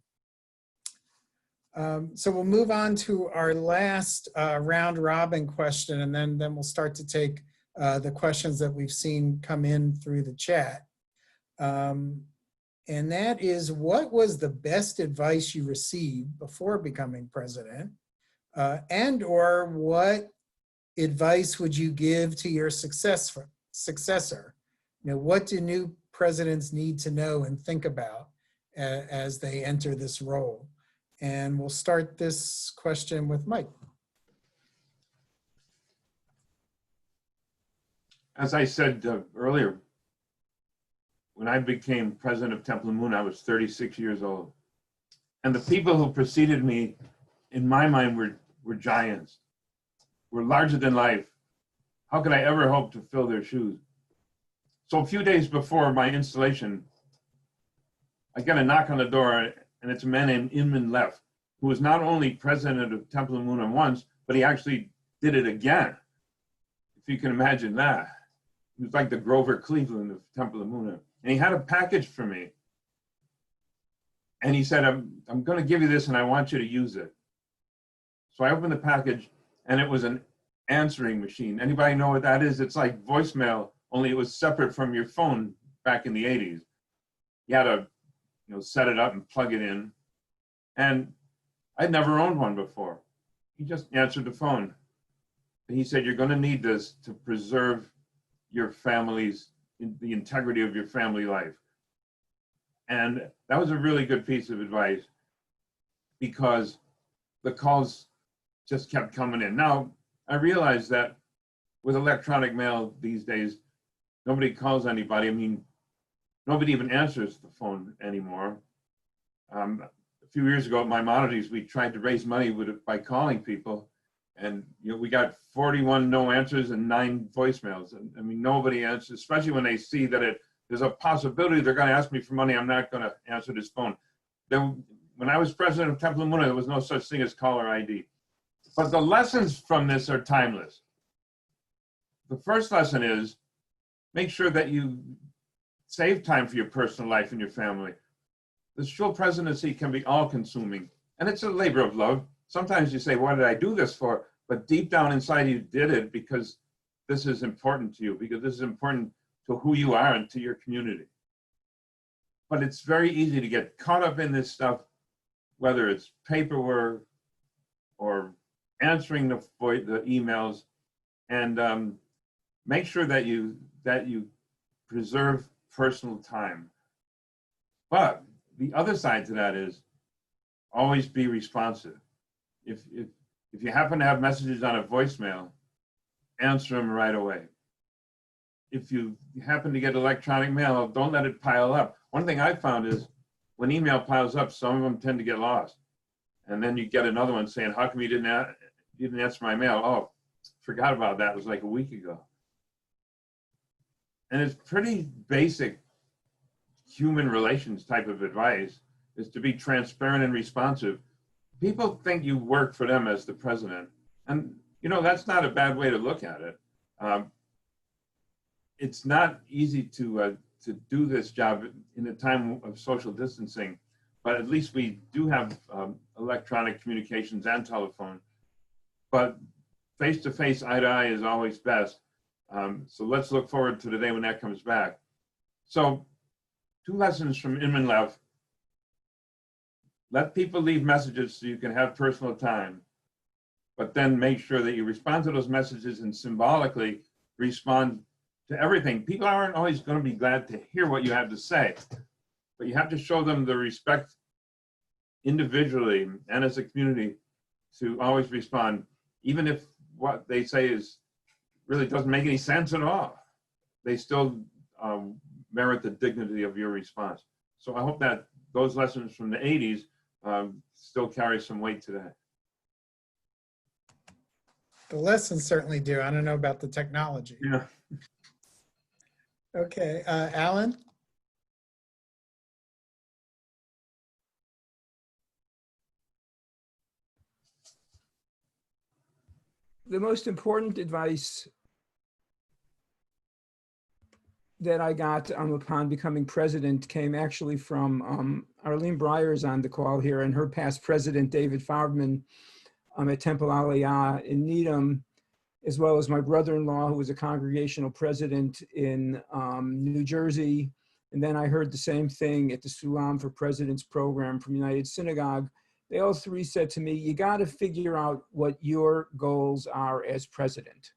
So we'll move on to our last round robin question, and then we'll start to take the questions that we've seen come in through the chat. And that is, what was the best advice you received before becoming president? And or what advice would you give to your successor? What do new presidents need to know and think about as they enter this role? And we'll start this question with Mike. As I said earlier, when I became president of Temple and Moon, I was 36 years old. And the people who preceded me, in my mind, were giants, were larger than life. How could I ever hope to fill their shoes? So a few days before my installation, I get a knock on the door, and it's a man named Inman Leff, who was not only president of Temple and Moon once, but he actually did it again. If you can imagine that. He was like the Grover Cleveland of Temple and Moon. And he had a package for me. And he said, I'm going to give you this and I want you to use it. So I opened the package and it was an answering machine. Anybody know what that is? It's like voicemail, only it was separate from your phone back in the 80s. You had to set it up and plug it in. And I'd never owned one before. He just answered the phone. And he said, you're going to need this to preserve your family's, the integrity of your family life. And that was a really good piece of advice, because the calls just kept coming in. Now, I realize that with electronic mail these days, nobody calls anybody. I mean, nobody even answers the phone anymore. A few years ago at Maimonides, we tried to raise money by calling people. And we got 41 no answers and 9 voicemails. And I mean, nobody answers, especially when they see that there's a possibility they're going to ask me for money. I'm not going to answer this phone. Then, when I was president of Temple and Moon, there was no such thing as caller ID. But the lessons from this are timeless. The first lesson is, make sure that you save time for your personal life and your family. The shul presidency can be all-consuming, and it's a labor of love. Sometimes you say, what did I do this for? But deep down inside, you did it because this is important to you, because this is important to who you are and to your community. But it's very easy to get caught up in this stuff, whether it's paperwork or answering the emails. And make sure that you preserve personal time. But the other side to that is always be responsive. If you happen to have messages on a voicemail, answer them right away. If you happen to get electronic mail, don't let it pile up. One thing I found is when email piles up, some of them tend to get lost. And then you get another one saying, how come you didn't answer my mail? Oh, forgot about that. It was like a week ago. And it's pretty basic human relations type of advice, is to be transparent and responsive. People think you work for them as the president. And, you know, that's not a bad way to look at it. It's not easy to do this job in a time of social distancing, but at least we do have electronic communications and telephone. But face-to-face, eye-to-eye is always best. So let's look forward to the day when that comes back. So 2 lessons from Inman Lev. Let people leave messages so you can have personal time, but then make sure that you respond to those messages and symbolically respond to everything. People aren't always going to be glad to hear what you have to say, but you have to show them the respect individually and as a community to always respond, even if what they say is really doesn't make any sense at all. They still merit the dignity of your response. So I hope that those lessons from the 80s still carry some weight today. The lessons certainly do. I don't know about the technology. Yeah. Okay, Alan? The most important advice that I got upon becoming president came actually from Arlene Breyer's on the call here, and her past president, David Farbman, at Temple Aliyah in Needham, as well as my brother-in-law, who was a congregational president in New Jersey. And then I heard the same thing at the Sulam for Presidents program from United Synagogue. They all three said to me, you got to figure out what your goals are as president.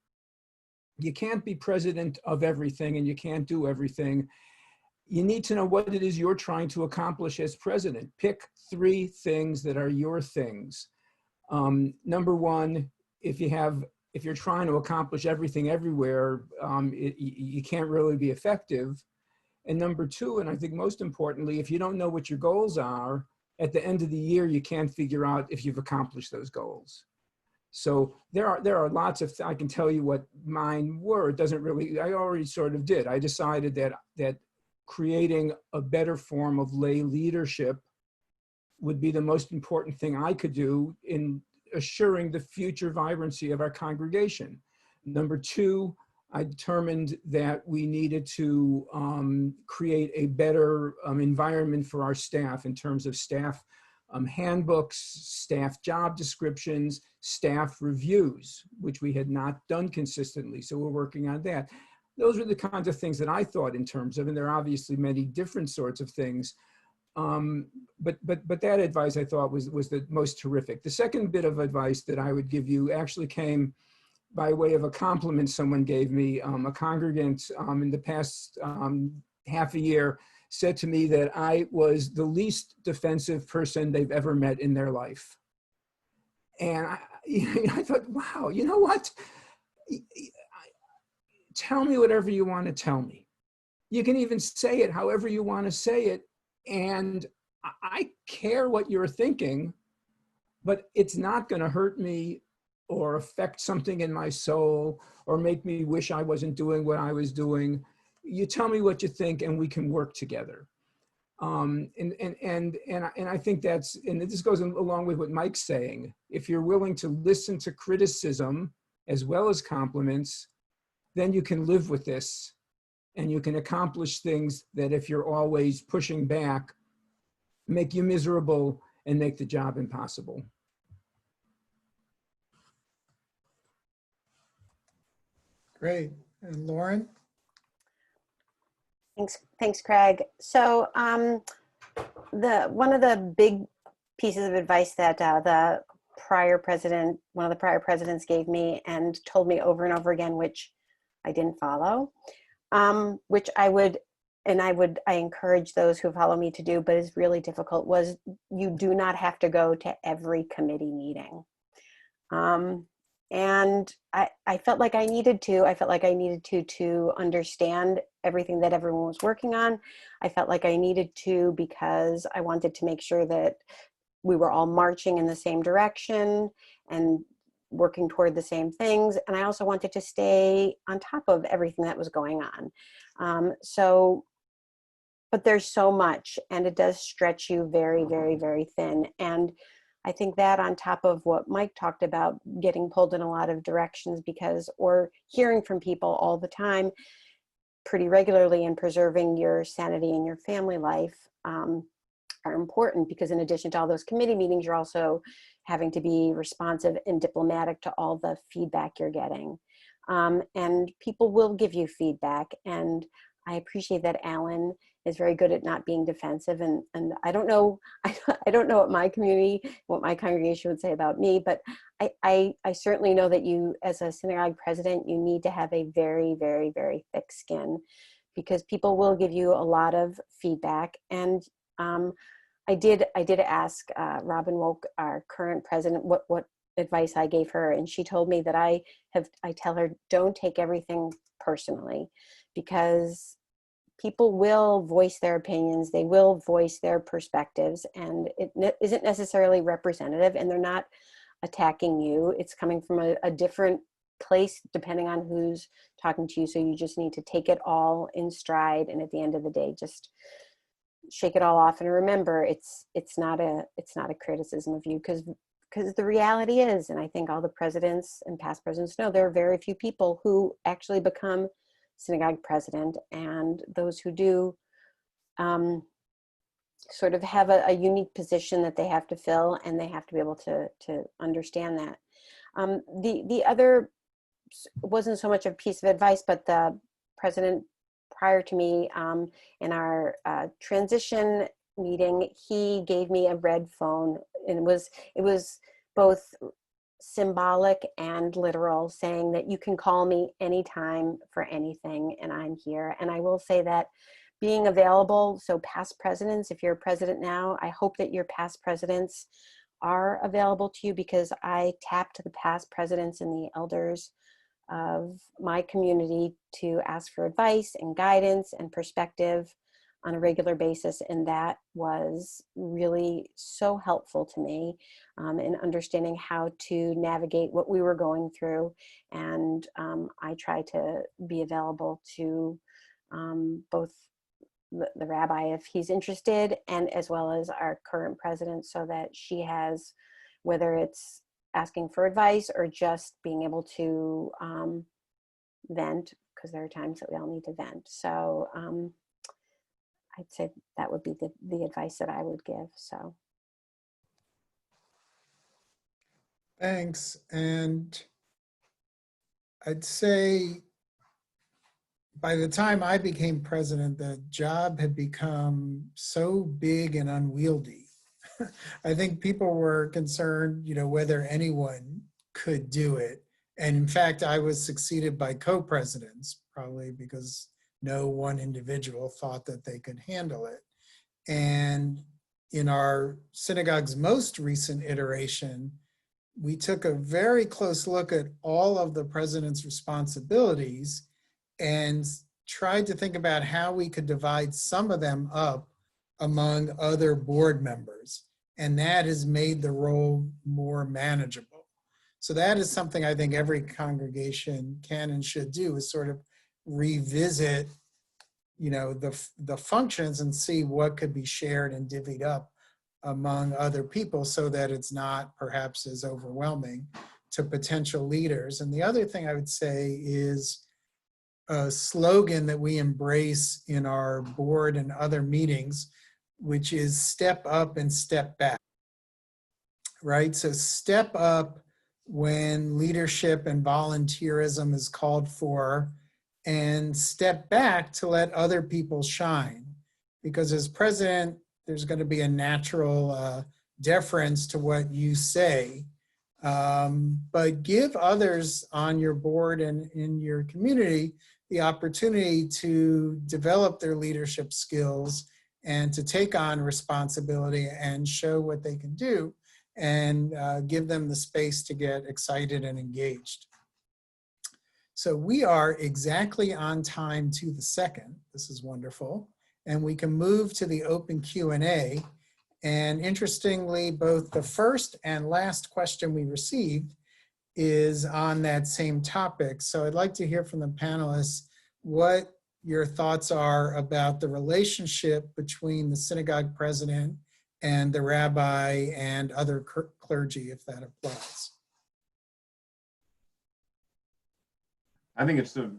You can't be president of everything and you can't do everything. You need to know what it is you're trying to accomplish as president. Pick 3 things that are your things. Number 1, if you're trying to accomplish everything everywhere, you can't really be effective. And number 2, and I think most importantly, if you don't know what your goals are, at the end of the year, you can't figure out if you've accomplished those goals. So there are lots of, I can tell you what mine were. It doesn't really, I already sort of did. I decided that creating a better form of lay leadership would be the most important thing I could do in assuring the future vibrancy of our congregation. Number 2, I determined that we needed to create a better environment for our staff in terms of staff handbooks, staff job descriptions, staff reviews, which we had not done consistently. So we're working on that. Those were the kinds of things that I thought in terms of, and there are obviously many different sorts of things. But that advice I thought was the most terrific. The second bit of advice that I would give you actually came by way of a compliment someone gave me. A congregant in the past half a year said to me that I was the least defensive person they've ever met in their life. And I thought, wow, you know what? Tell me whatever you want to tell me. You can even say it however you want to say it. And I care what you're thinking, but it's not going to hurt me or affect something in my soul or make me wish I wasn't doing what I was doing. You tell me what you think and we can work together. And I think that's, and this goes along with what Mike's saying. If you're willing to listen to criticism as well as compliments, then you can live with this and you can accomplish things that if you're always pushing back, make you miserable and make the job impossible. Great. And Lauren? Thanks, Craig. So one of the big pieces of advice that one of the prior presidents gave me and told me over and over again, which I didn't follow, which I encourage those who follow me to do, but is really difficult, was you do not have to go to every committee meeting. And I felt like I needed to. I felt like I needed to understand everything that everyone was working on. I felt like I needed to because I wanted to make sure that we were all marching in the same direction and working toward the same things. And I also wanted to stay on top of everything that was going on. But there's so much, and it does stretch you very, very, very thin. And I think that on top of what Mike talked about, getting pulled in a lot of directions or hearing from people all the time, pretty regularly, and preserving your sanity and your family life are important, because in addition to all those committee meetings, you're also having to be responsive and diplomatic to all the feedback you're getting. And people will give you feedback. And I appreciate that Alan is very good at not being defensive. And I don't know, I don't know what my community, what my congregation would say about me, but I certainly know that you, as a synagogue president, you need to have a very, very, very thick skin, because people will give you a lot of feedback. And I did ask Robin Woke, our current president, what advice I gave her, and she told me that I tell her, don't take everything personally, because people will voice their opinions, they will voice their perspectives, and it isn't necessarily representative, and they're not attacking you. It's coming from a different place depending on who's talking to you. So you just need to take it all in stride, and at the end of the day, just shake it all off and remember it's not a criticism of you, because the reality is, and I think all the presidents and past presidents know, there are very few people who actually become synagogue president, and those who do sort of have a unique position that they have to fill, and they have to be able to understand that. The other wasn't so much a piece of advice, but the president prior to me in our transition meeting, he gave me a red phone, and it was both symbolic and literal, saying that you can call me anytime for anything, and I'm here. And I will say that being available, so past presidents, if you're a president now, I hope that your past presidents are available to you, because I tap to the past presidents and the elders of my community to ask for advice and guidance and perspective on a regular basis. And that was really so helpful to me in understanding how to navigate what we were going through. And I try to be available to both the rabbi, if he's interested, and as well as our current president, so that she has, whether it's asking for advice or just being able to vent, because there are times that we all need to vent. So I'd say that would be the advice that I would give. So thanks. And I'd say by the time I became president, the job had become so big and unwieldy. I think people were concerned, whether anyone could do it. And in fact, I was succeeded by co-presidents, probably because no one individual thought that they could handle it. And in our synagogue's most recent iteration, we took a very close look at all of the president's responsibilities and tried to think about how we could divide some of them up among other board members. And that has made the role more manageable. So that is something I think every congregation can and should do, is sort of revisit, the functions and see what could be shared and divvied up among other people, so that it's not perhaps as overwhelming to potential leaders. And the other thing I would say is a slogan that we embrace in our board and other meetings, which is step up and step back, right? So step up when leadership and volunteerism is called for, and step back to let other people shine. Because as president, there's going to be a natural deference to what you say. But give others on your board and in your community the opportunity to develop their leadership skills and to take on responsibility and show what they can do, and give them the space to get excited and engaged. So we are exactly on time to the second. This is wonderful. And we can move to the open Q&A. And interestingly, both the first and last question we received is on that same topic. So I'd like to hear from the panelists what your thoughts are about the relationship between the synagogue president and the rabbi and other clergy, if that applies. I think it's the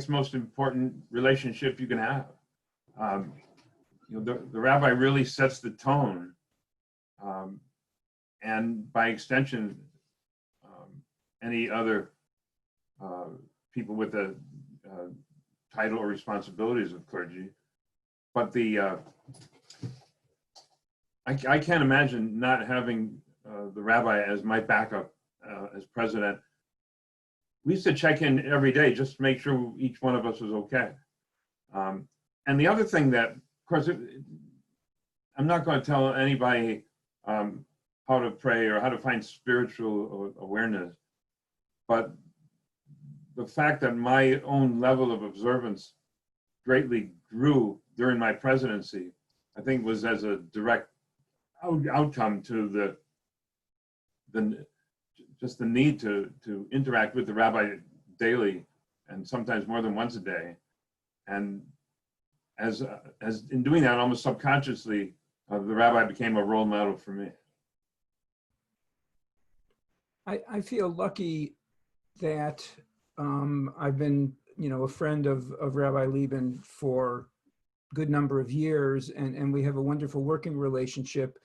most important relationship you can have. The rabbi really sets the tone, and by extension, any other people with the title or responsibilities of clergy. But I can't imagine not having the rabbi as my backup as president. We used to check in every day just to make sure each one of us was okay. And the other thing that, of course, I'm not going to tell anybody how to pray or how to find spiritual awareness, but the fact that my own level of observance greatly grew during my presidency, I think was as a direct outcome to just the need to interact with the rabbi daily, and sometimes more than once a day. And as in doing that, almost subconsciously, the rabbi became a role model for me. I feel lucky that I've been, a friend of Rabbi Lieben for a good number of years, and we have a wonderful working relationship.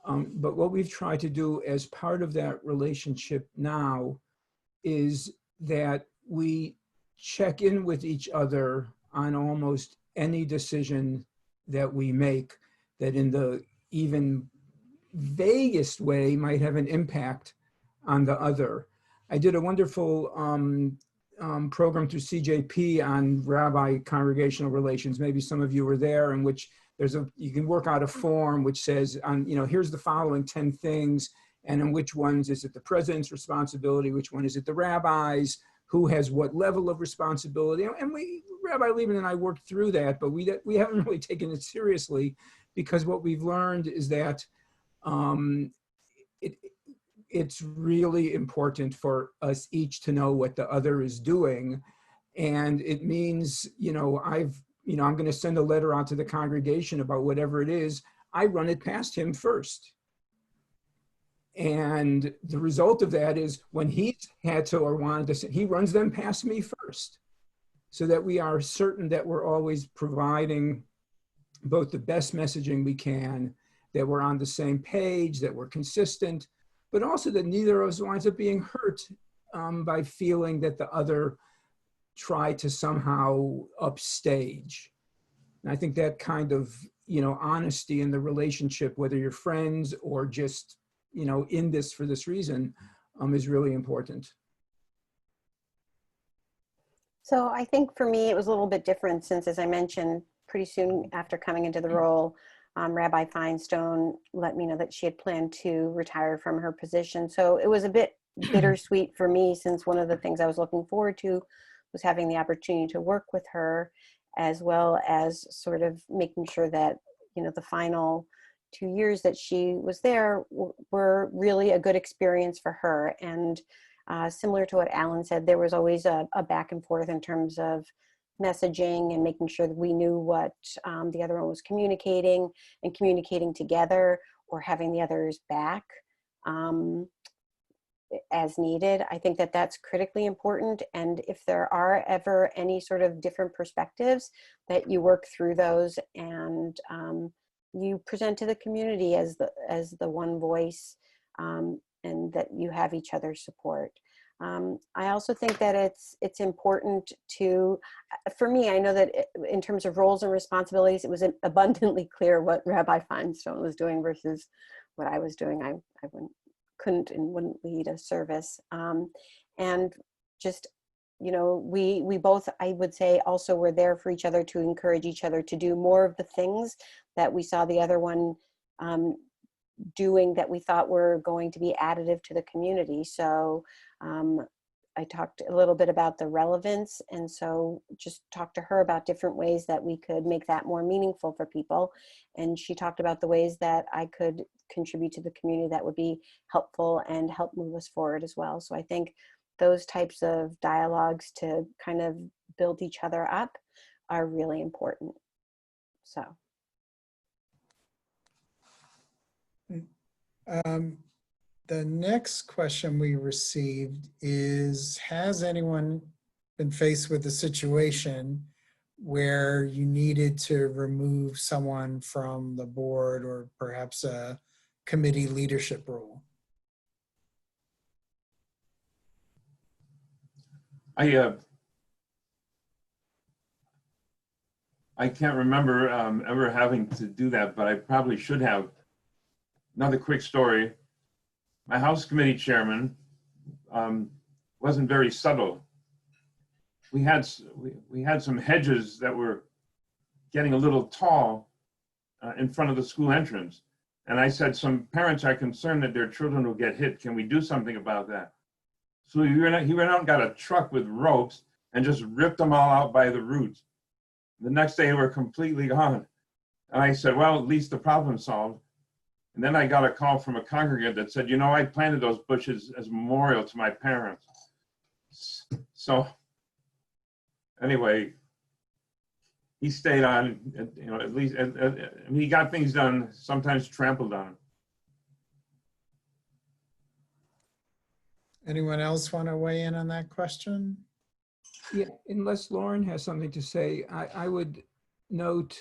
But what we've tried to do as part of that relationship now is that we check in with each other on almost any decision that we make that in the even vaguest way might have an impact on the other. I did a wonderful program through CJP on rabbi congregational relations. Maybe some of you were there, in which you can work out a form which says, here's the following 10 things, and in which ones is it the president's responsibility, which one is it the rabbi's, who has what level of responsibility. And Rabbi Lieben and I worked through that, but we haven't really taken it seriously, because what we've learned is that it's really important for us each to know what the other is doing. And it means, I'm going to send a letter out to the congregation about whatever it is. I run it past him first. And the result of that is when he's had to or wanted to, he runs them past me first, so that we are certain that we're always providing both the best messaging we can, that we're on the same page, that we're consistent, but also that neither of us winds up being hurt by feeling that the other tried to somehow upstage. And I think that kind of, honesty in the relationship, whether you're friends or just, in this for this reason, is really important. So I think for me, it was a little bit different since, as I mentioned, pretty soon after coming into the role, Rabbi Feinstone let me know that she had planned to retire from her position. So it was a bit bittersweet for me, since one of the things I was looking forward to was having the opportunity to work with her, as well as sort of making sure that, the final 2 years that she was there were really a good experience for her. And similar to what Alan said, there was always a back and forth in terms of messaging and making sure that we knew what the other one was communicating, and communicating together or having the others back as needed. I think that that's critically important. And if there are ever any sort of different perspectives, that you work through those and you present to the community as the one voice, and that you have each other's support. I also think that it's important to, for me, I know that in terms of roles and responsibilities, it was abundantly clear what Rabbi Feinstone was doing versus what I was doing. I couldn't and wouldn't lead a service. And just, you know, we both, I would say, also were there for each other to encourage each other to do more of the things that we saw the other one doing that we thought were going to be additive to the community. So I talked a little bit about the relevance, and so just talked to her about different ways that we could make that more meaningful for people. And she talked about the ways that I could contribute to the community that would be helpful and help move us forward as well. So I think those types of dialogues to kind of build each other up are really important. So. The next question we received is, has anyone been faced with a situation where you needed to remove someone from the board or perhaps a committee leadership role? I can't remember ever having to do that, but I probably should have. Another quick story. My House Committee chairman wasn't very subtle. We had some hedges that were getting a little tall in front of the school entrance. And I said, some parents are concerned that their children will get hit. Can we do something about that? So he went out and got a truck with ropes and just ripped them all out by the roots. The next day they were completely gone. And I said, well, at least the problem's solved. And then I got a call from a congregant that said, you know, I planted those bushes as a memorial to my parents. So anyway, he stayed on, you know, at least, he got things done, sometimes trampled on. Anyone else want to weigh in on that question? Yeah, unless Lauren has something to say, I would note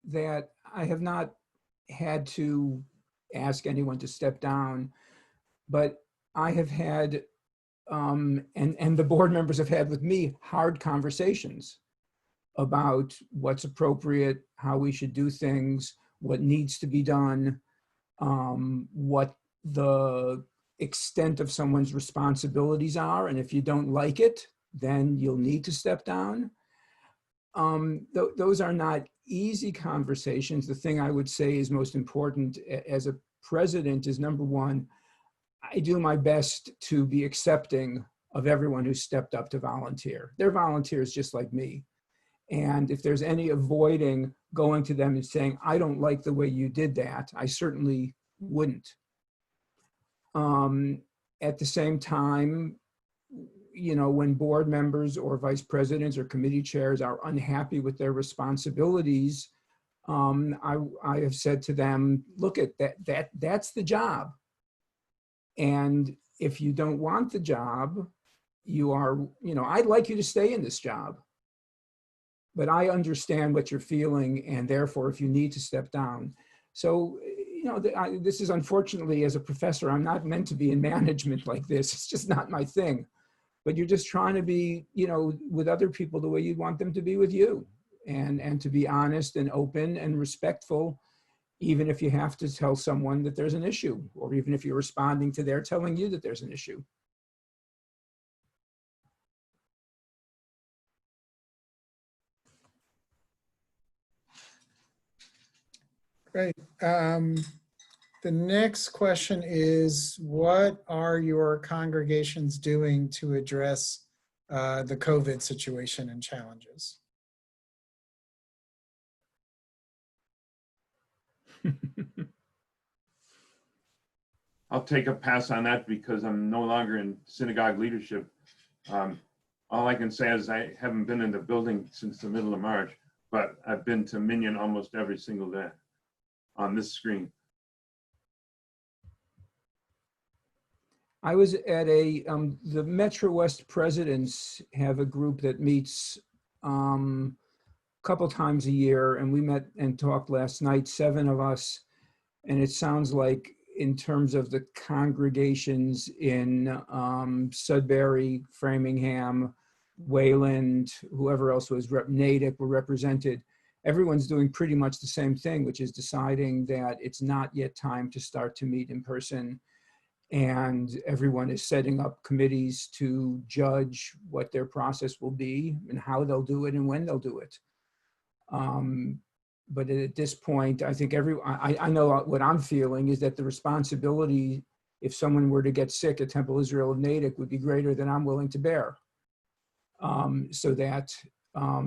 that I have not had to ask anyone to step down, but I have had, and the board members have had with me, hard conversations about what's appropriate, how we should do things, what needs to be done, what the extent of someone's responsibilities are, and if you don't like it, then you'll need to step down. Those are not easy conversations. The thing I would say is most important as a president is, number one, I do my best to be accepting of everyone who stepped up to volunteer. They're volunteers just like me. And if there's any avoiding going to them and saying, I don't like the way you did that, I certainly wouldn't. At the same time, you know, when board members or vice presidents or committee chairs are unhappy with their responsibilities, I have said to them, look at that's the job. And if you don't want the job, you are, you know, I'd like you to stay in this job, but I understand what you're feeling, and therefore if you need to step down. So, you know, this is, unfortunately, as a professor, I'm not meant to be in management like this. It's just not my thing. But you're just trying to be, you know, with other people the way you'd want them to be with you, and to be honest and open and respectful, even if you have to tell someone that there's an issue, or even if you're responding to their telling you that there's an issue. Great. The next question is, what are your congregations doing to address the COVID situation and challenges? I'll take a pass on that because I'm no longer in synagogue leadership. All I can say is I haven't been in the building since the middle of March, but I've been to Minyan almost every single day on this screen. I was at the Metro West presidents have a group that meets a couple times a year, and we met and talked last night, 7 of us, and it sounds like in terms of the congregations in Sudbury, Framingham, Wayland, whoever else was, Natick were represented. Everyone's doing pretty much the same thing, which is deciding that it's not yet time to start to meet in person. and everyone is setting up committees to judge what their process will be and how they'll do it and when they'll do it. But at this point, I think I know what I'm feeling is that the responsibility, if someone were to get sick at Temple Israel of Natick, would be greater than I'm willing to bear. So that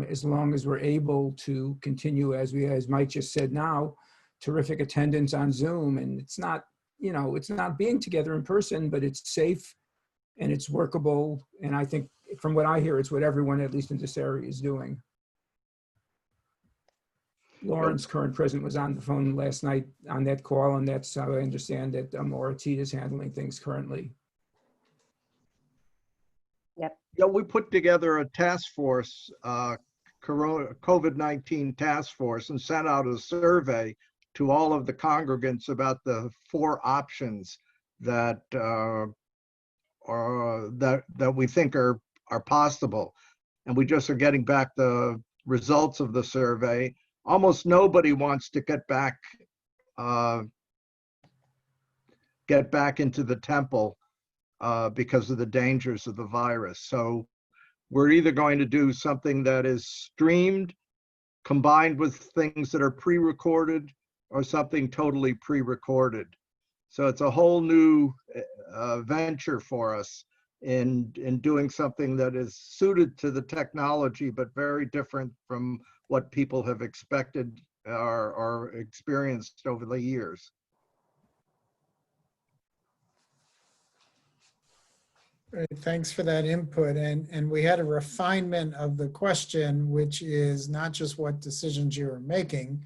as long as we're able to continue, as Mike just said now, terrific attendance on Zoom, and it's not, you know, it's not being together in person, but it's safe and it's workable. And I think from what I hear, it's what everyone, at least in this area, is doing. Lauren's current president was on the phone last night on that call, and that's how I understand that Ortiz is handling things currently. Yep. Yeah, we put together a task force, COVID-19 task force, and sent out a survey to all of the congregants about the 4 options that that we think are possible. And we just are getting back the results of the survey. Almost nobody wants to get back into the temple because of the dangers of the virus. So we're either going to do something that is streamed, combined with things that are pre-recorded, or something totally pre-recorded. So it's a whole new venture for us in doing something that is suited to the technology, but very different from what people have expected or experienced over the years. Great, thanks for that input. And we had a refinement of the question, which is not just what decisions you are making,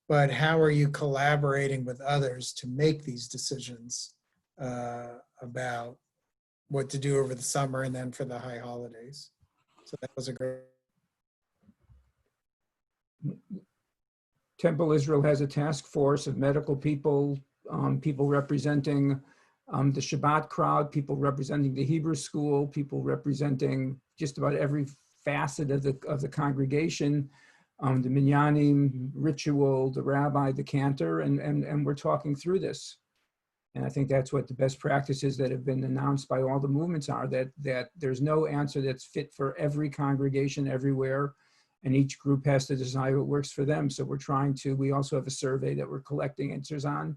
but how are you collaborating with others to make these decisions about what to do over the summer and then for the high holidays. So that was a great. Temple Israel has a task force of medical people, people representing the Shabbat crowd, people representing the Hebrew school, people representing just about every facet of the congregation, the minyanim, ritual, the rabbi, the cantor, and we're talking through this. And I think that's what the best practices that have been announced by all the movements are, that there's no answer that's fit for every congregation everywhere. And each group has to decide what works for them. So we also have a survey that we're collecting answers on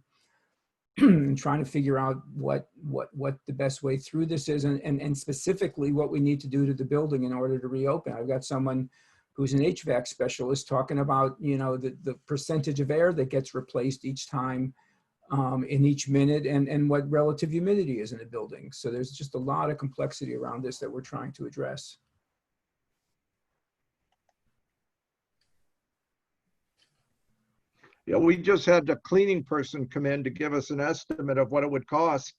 and trying to figure out what the best way through this is, and specifically what we need to do to the building in order to reopen. I've got someone who's an HVAC specialist talking about, you know, the percentage of air that gets replaced each time in each minute, and what relative humidity is in a building. So there's just a lot of complexity around this that we're trying to address. Yeah, we just had a cleaning person come in to give us an estimate of what it would cost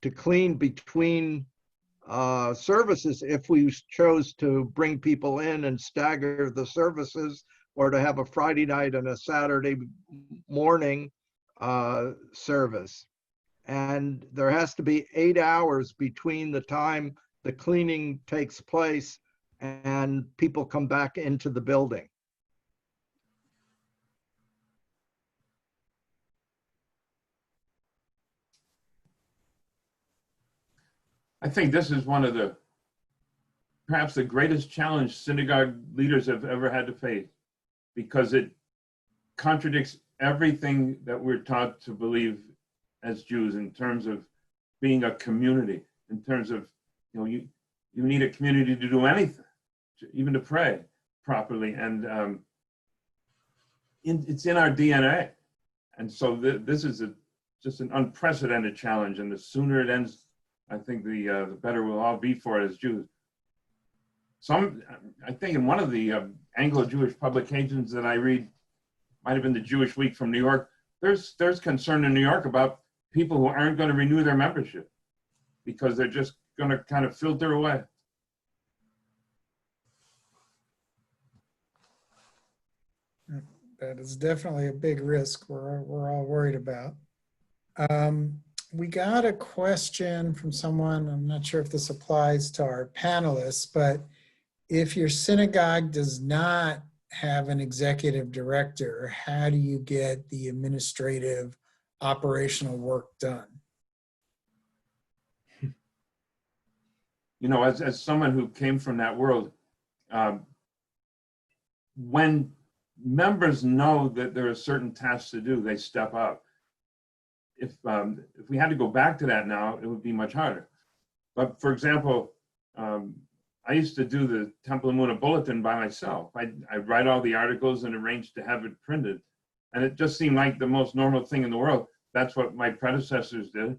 to clean between services if we chose to bring people in and stagger the services, or to have a Friday night and a Saturday morning service. And there has to be 8 hours between the time the cleaning takes place and people come back into the building. I think this is one of perhaps the greatest challenge synagogue leaders have ever had to face, because it contradicts everything that we're taught to believe as Jews in terms of being a community, in terms of, you know, you need a community to do anything, even to pray properly. And it's in our DNA. And so this is just an unprecedented challenge. And the sooner it ends, I think the better we'll all be for it as Jews. I think in one of the Anglo-Jewish publications that I read, might have been the Jewish Week from New York, there's concern in New York about people who aren't going to renew their membership because they're just going to kind of filter away. That is definitely a big risk we're all worried about. We got a question from someone, I'm not sure if this applies to our panelists, but if your synagogue does not have an executive director, how do you get the administrative operational work done? you know, as someone who came from that world, when members know that there are certain tasks to do, they step up. If we had to go back to that now, it would be much harder. But for example, I used to do the Temple and Muna Bulletin by myself. I'd write all the articles and arrange to have it printed. And it just seemed like the most normal thing in the world. That's what my predecessors did.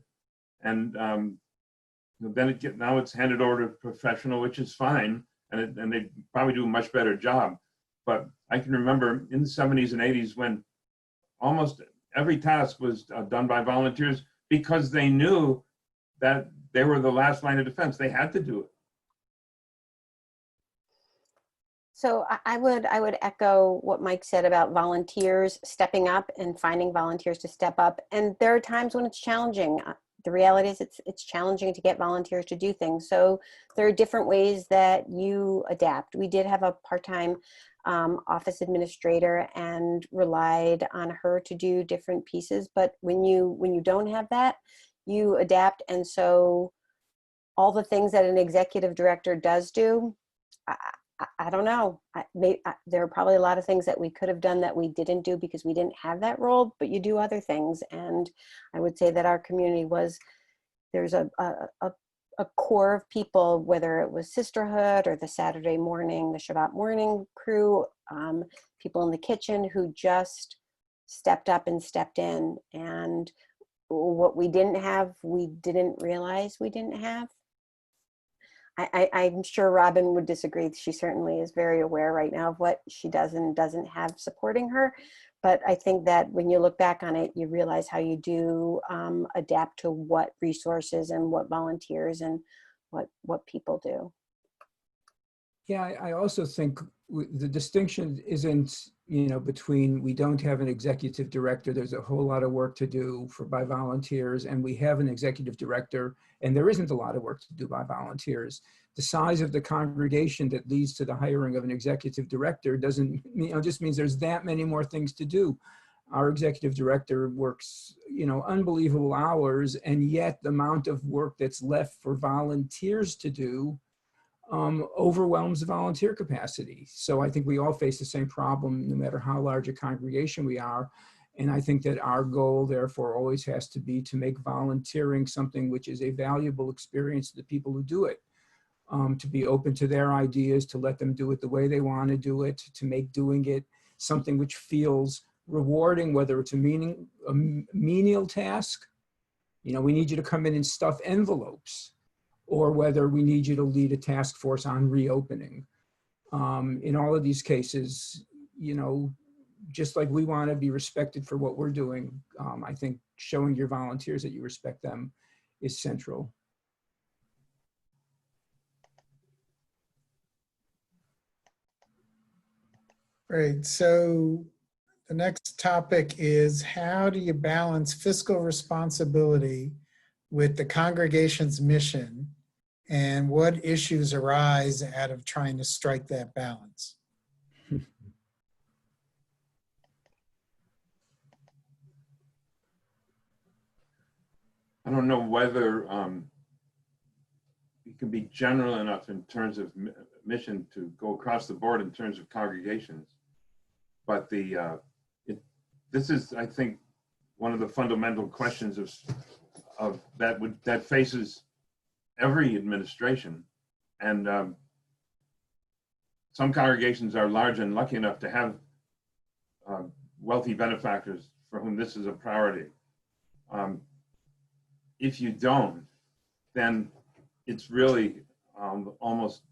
And then now it's handed over to a professional, which is fine. And they probably do a much better job. But I can remember in the 70s and 80s when almost every task was done by volunteers because they knew that they were the last line of defense. They had to do it. So I would echo what Mike said about volunteers stepping up and finding volunteers to step up. And there are times when it's challenging. The reality is it's challenging to get volunteers to do things. So there are different ways that you adapt. We did have a part-time office administrator and relied on her to do different pieces. But when you don't have that, you adapt. And so all the things that an executive director does do, I don't know. There are probably a lot of things that we could have done that we didn't do because we didn't have that role, but you do other things. And I would say that our community there's a core of people, whether it was Sisterhood or the Saturday morning, the Shabbat morning crew, people in the kitchen who just stepped up and stepped in. And what we didn't have, we didn't realize we didn't have. I'm sure Robin would disagree. She certainly is very aware right now of what she does and doesn't have supporting her. But I think that when you look back on it, you realize how you do adapt to what resources and what volunteers and what people do. Yeah, I also think the distinction isn't, between we don't have an executive director. There's a whole lot of work to do by volunteers, and we have an executive director, and there isn't a lot of work to do by volunteers. The size of the congregation that leads to the hiring of an executive director doesn't mean, just means there's that many more things to do. Our executive director works, unbelievable hours, and yet the amount of work that's left for volunteers to do overwhelms the volunteer capacity. So I think we all face the same problem, no matter how large a congregation we are. And I think that our goal, therefore, always has to be to make volunteering something which is a valuable experience to the people who do it, to be open to their ideas, to let them do it the way they want to do it, to make doing it something which feels rewarding, whether it's a menial task, we need you to come in and stuff envelopes, or whether we need you to lead a task force on reopening. In all of these cases, just like we want to be respected for what we're doing, I think showing your volunteers that you respect them is central. Great. So the next topic is, how do you balance fiscal responsibility with the congregation's mission, and what issues arise out of trying to strike that balance? I don't know whether it can be general enough in terms of mission to go across the board in terms of congregations. But this is, I think, one of the fundamental questions that faces every administration. And some congregations are large and lucky enough to have wealthy benefactors for whom this is a priority. If you don't, then it's really almost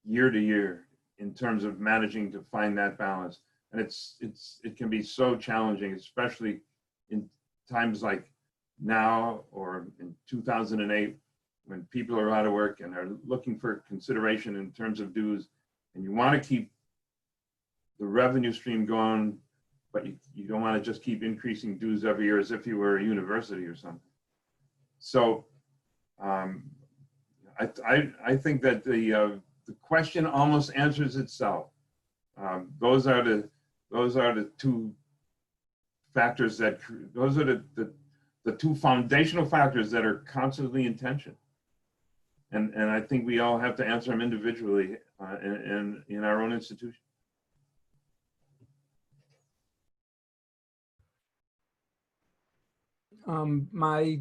year to year in terms of managing to find that balance. And it can be so challenging, especially in times like now or in 2008, when people are out of work and are looking for consideration in terms of dues, and you want to keep the revenue stream going, but you don't want to just keep increasing dues every year as if you were a university or something. So I think that the question almost answers itself. Those are the two factors those are the two foundational factors that are constantly in tension. And I think we all have to answer them individually in our own institution. My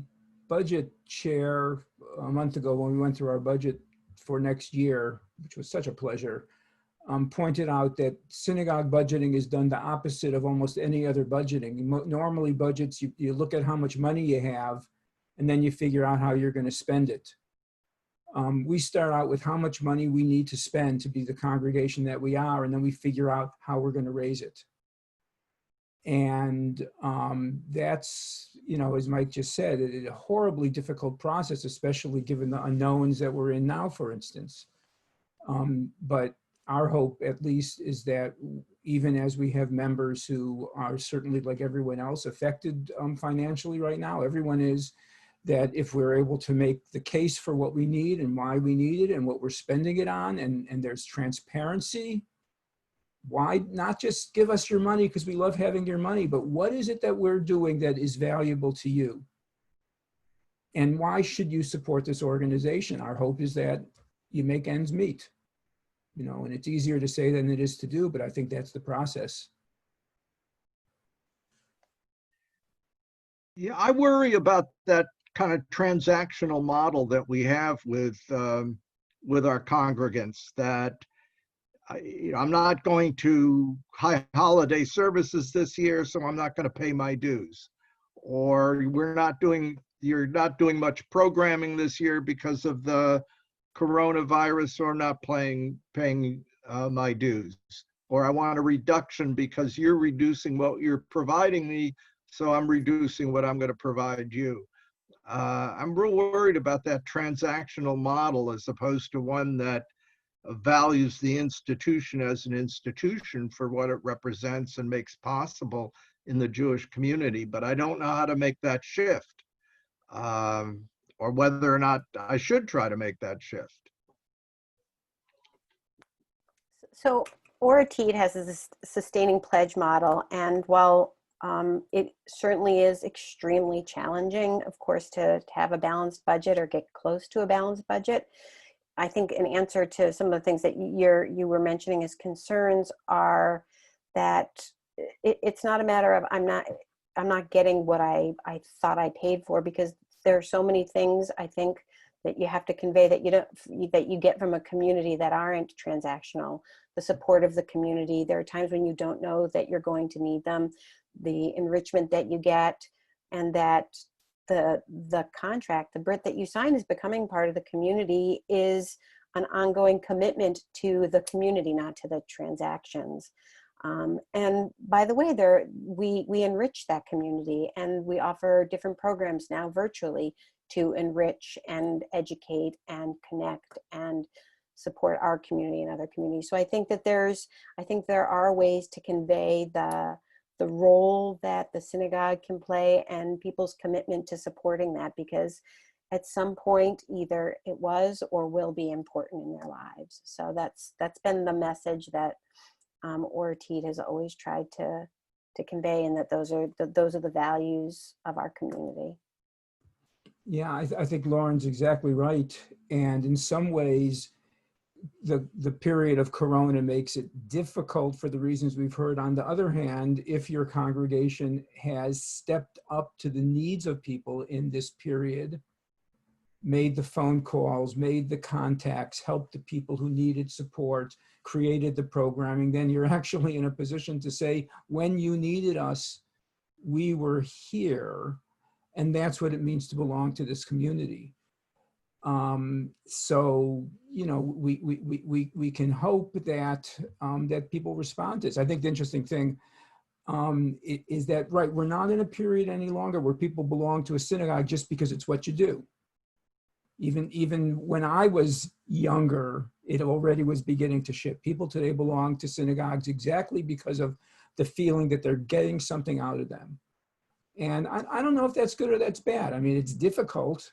budget chair a month ago, when we went through our budget for next year, which was such a pleasure, pointed out that synagogue budgeting is done the opposite of almost any other budgeting. Normally budgets, you look at how much money you have, and then you figure out how you're going to spend it. We start out with how much money we need to spend to be the congregation that we are, and then we figure out how we're going to raise it. And that's, you know, as Mike just said, a horribly difficult process, especially given the unknowns that we're in now, for instance. But our hope, at least, is that even as we have members who are certainly, like everyone else, affected financially right now, everyone is, that if we're able to make the case for what we need and why we need it and what we're spending it on, and there's transparency, why not just give us your money because we love having your money, but what is it that we're doing that is valuable to you? And why should you support this organization? Our hope is that you make ends meet, you know, and it's easier to say than it is to do, but I think that's the process. Yeah, I worry about that kind of transactional model that we have with our congregants, that I'm not going to high holiday services this year, so I'm not going to pay my dues. Or you're not doing much programming this year because of the coronavirus, or not paying my dues. Or I want a reduction because you're reducing what you're providing me, so I'm reducing what I'm going to provide you. I'm real worried about that transactional model as opposed to one that values the institution as an institution for what it represents and makes possible in the Jewish community. But I don't know how to make that shift, or whether or not I should try to make that shift. So Orateed has this sustaining pledge model, and while it certainly is extremely challenging, of course, to have a balanced budget or get close to a balanced budget, I think an answer to some of the things that you were mentioning as concerns are that it's not a matter of I'm not getting what I thought I paid for, because there are so many things I think that you have to convey that you get from a community that aren't transactional. The support of the community. There are times when you don't know that you're going to need them. The enrichment that you get, and that the contract, the Brit that you sign, is becoming part of the community, is an ongoing commitment to the community, not to the transactions. And by the way, we enrich that community, and we offer different programs now virtually to enrich and educate and connect and support our community and other communities. So I think that there are ways to convey the role that the synagogue can play and people's commitment to supporting that, because at some point either it was or will be important in their lives. So that's been the message that Orateed has always tried to convey, and that those are the values of our community. Yeah, I think Lauren's exactly right. And in some ways, the period of Corona makes it difficult for the reasons we've heard. On the other hand, if your congregation has stepped up to the needs of people in this period, made the phone calls, made the contacts, helped the people who needed support, created the programming, then you're actually in a position to say, when you needed us, we were here. And that's what it means to belong to this community. So, you know, we can hope that that people respond to this. I think the interesting thing is that, right, we're not in a period any longer where people belong to a synagogue just because it's what you do. Even when I was younger, it already was beginning to shift. People today belong to synagogues exactly because of the feeling that they're getting something out of them. And I don't know if that's good or that's bad. I mean, it's difficult,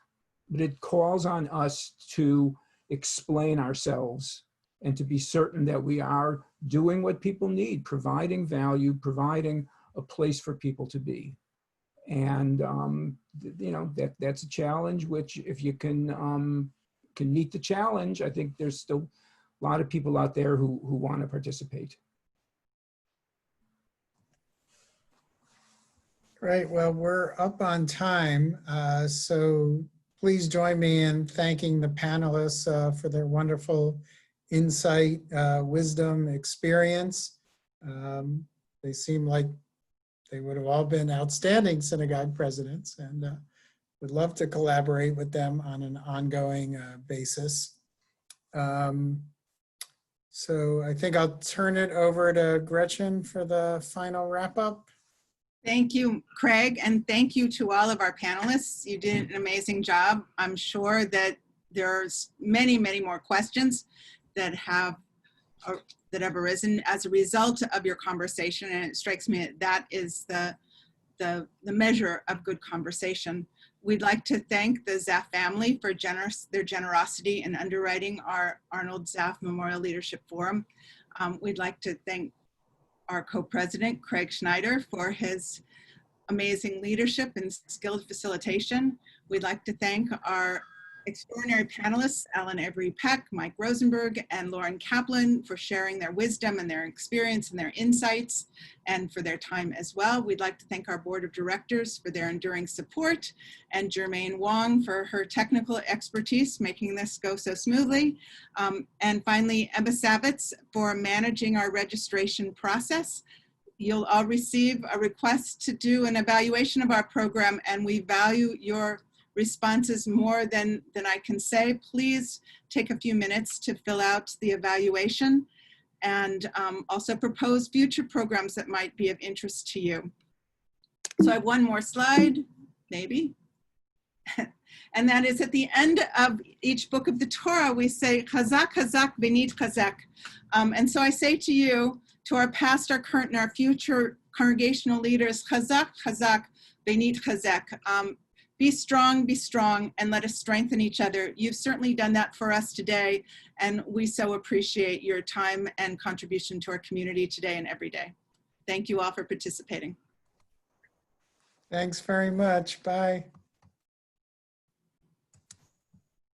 but it calls on us to explain ourselves and to be certain that we are doing what people need, providing value, providing a place for people to be. And, you know, that's a challenge, which if you can can meet the challenge, I think there's still a lot of people out there who want to participate. Right, well, we're up on time, so please join me in thanking the panelists for their wonderful insight, wisdom, experience. They seem like they would have all been outstanding synagogue presidents, and would love to collaborate with them on an ongoing basis. So I think I'll turn it over to Gretchen for the final wrap up. Thank you, Craig, and thank you to all of our panelists. You did an amazing job. I'm sure that there's many, many more questions that have arisen as a result of your conversation, and it strikes me that is the measure of good conversation. We'd like to thank the Zaff family for their generosity in underwriting our Arnold Zaff Memorial Leadership Forum. We'd like to thank our co-president, Craig Schneider, for his amazing leadership and skilled facilitation. We'd like to thank our extraordinary panelists, Avery, Peck, Mike Rosenberg, and Lauren Kaplan, for sharing their wisdom and their experience and their insights, and for their time as well. We'd like to thank our board of directors for their enduring support, and Jermaine Wong for her technical expertise, making this go so smoothly. And finally, Emma Savitz for managing our registration process. You'll all receive a request to do an evaluation of our program, and we value your responses more than I can say. Please take a few minutes to fill out the evaluation, and also propose future programs that might be of interest to you. So I have one more slide, maybe. And that is at the end of each book of the Torah, we say, Chazak, Chazak, Benit Chazak. And so I say to you, to our past, our current, and our future congregational leaders, Chazak, Chazak, Benit Chazak. Be strong, and let us strengthen each other. You've certainly done that for us today, and we so appreciate your time and contribution to our community today and every day. Thank you all for participating. Thanks very much. Bye.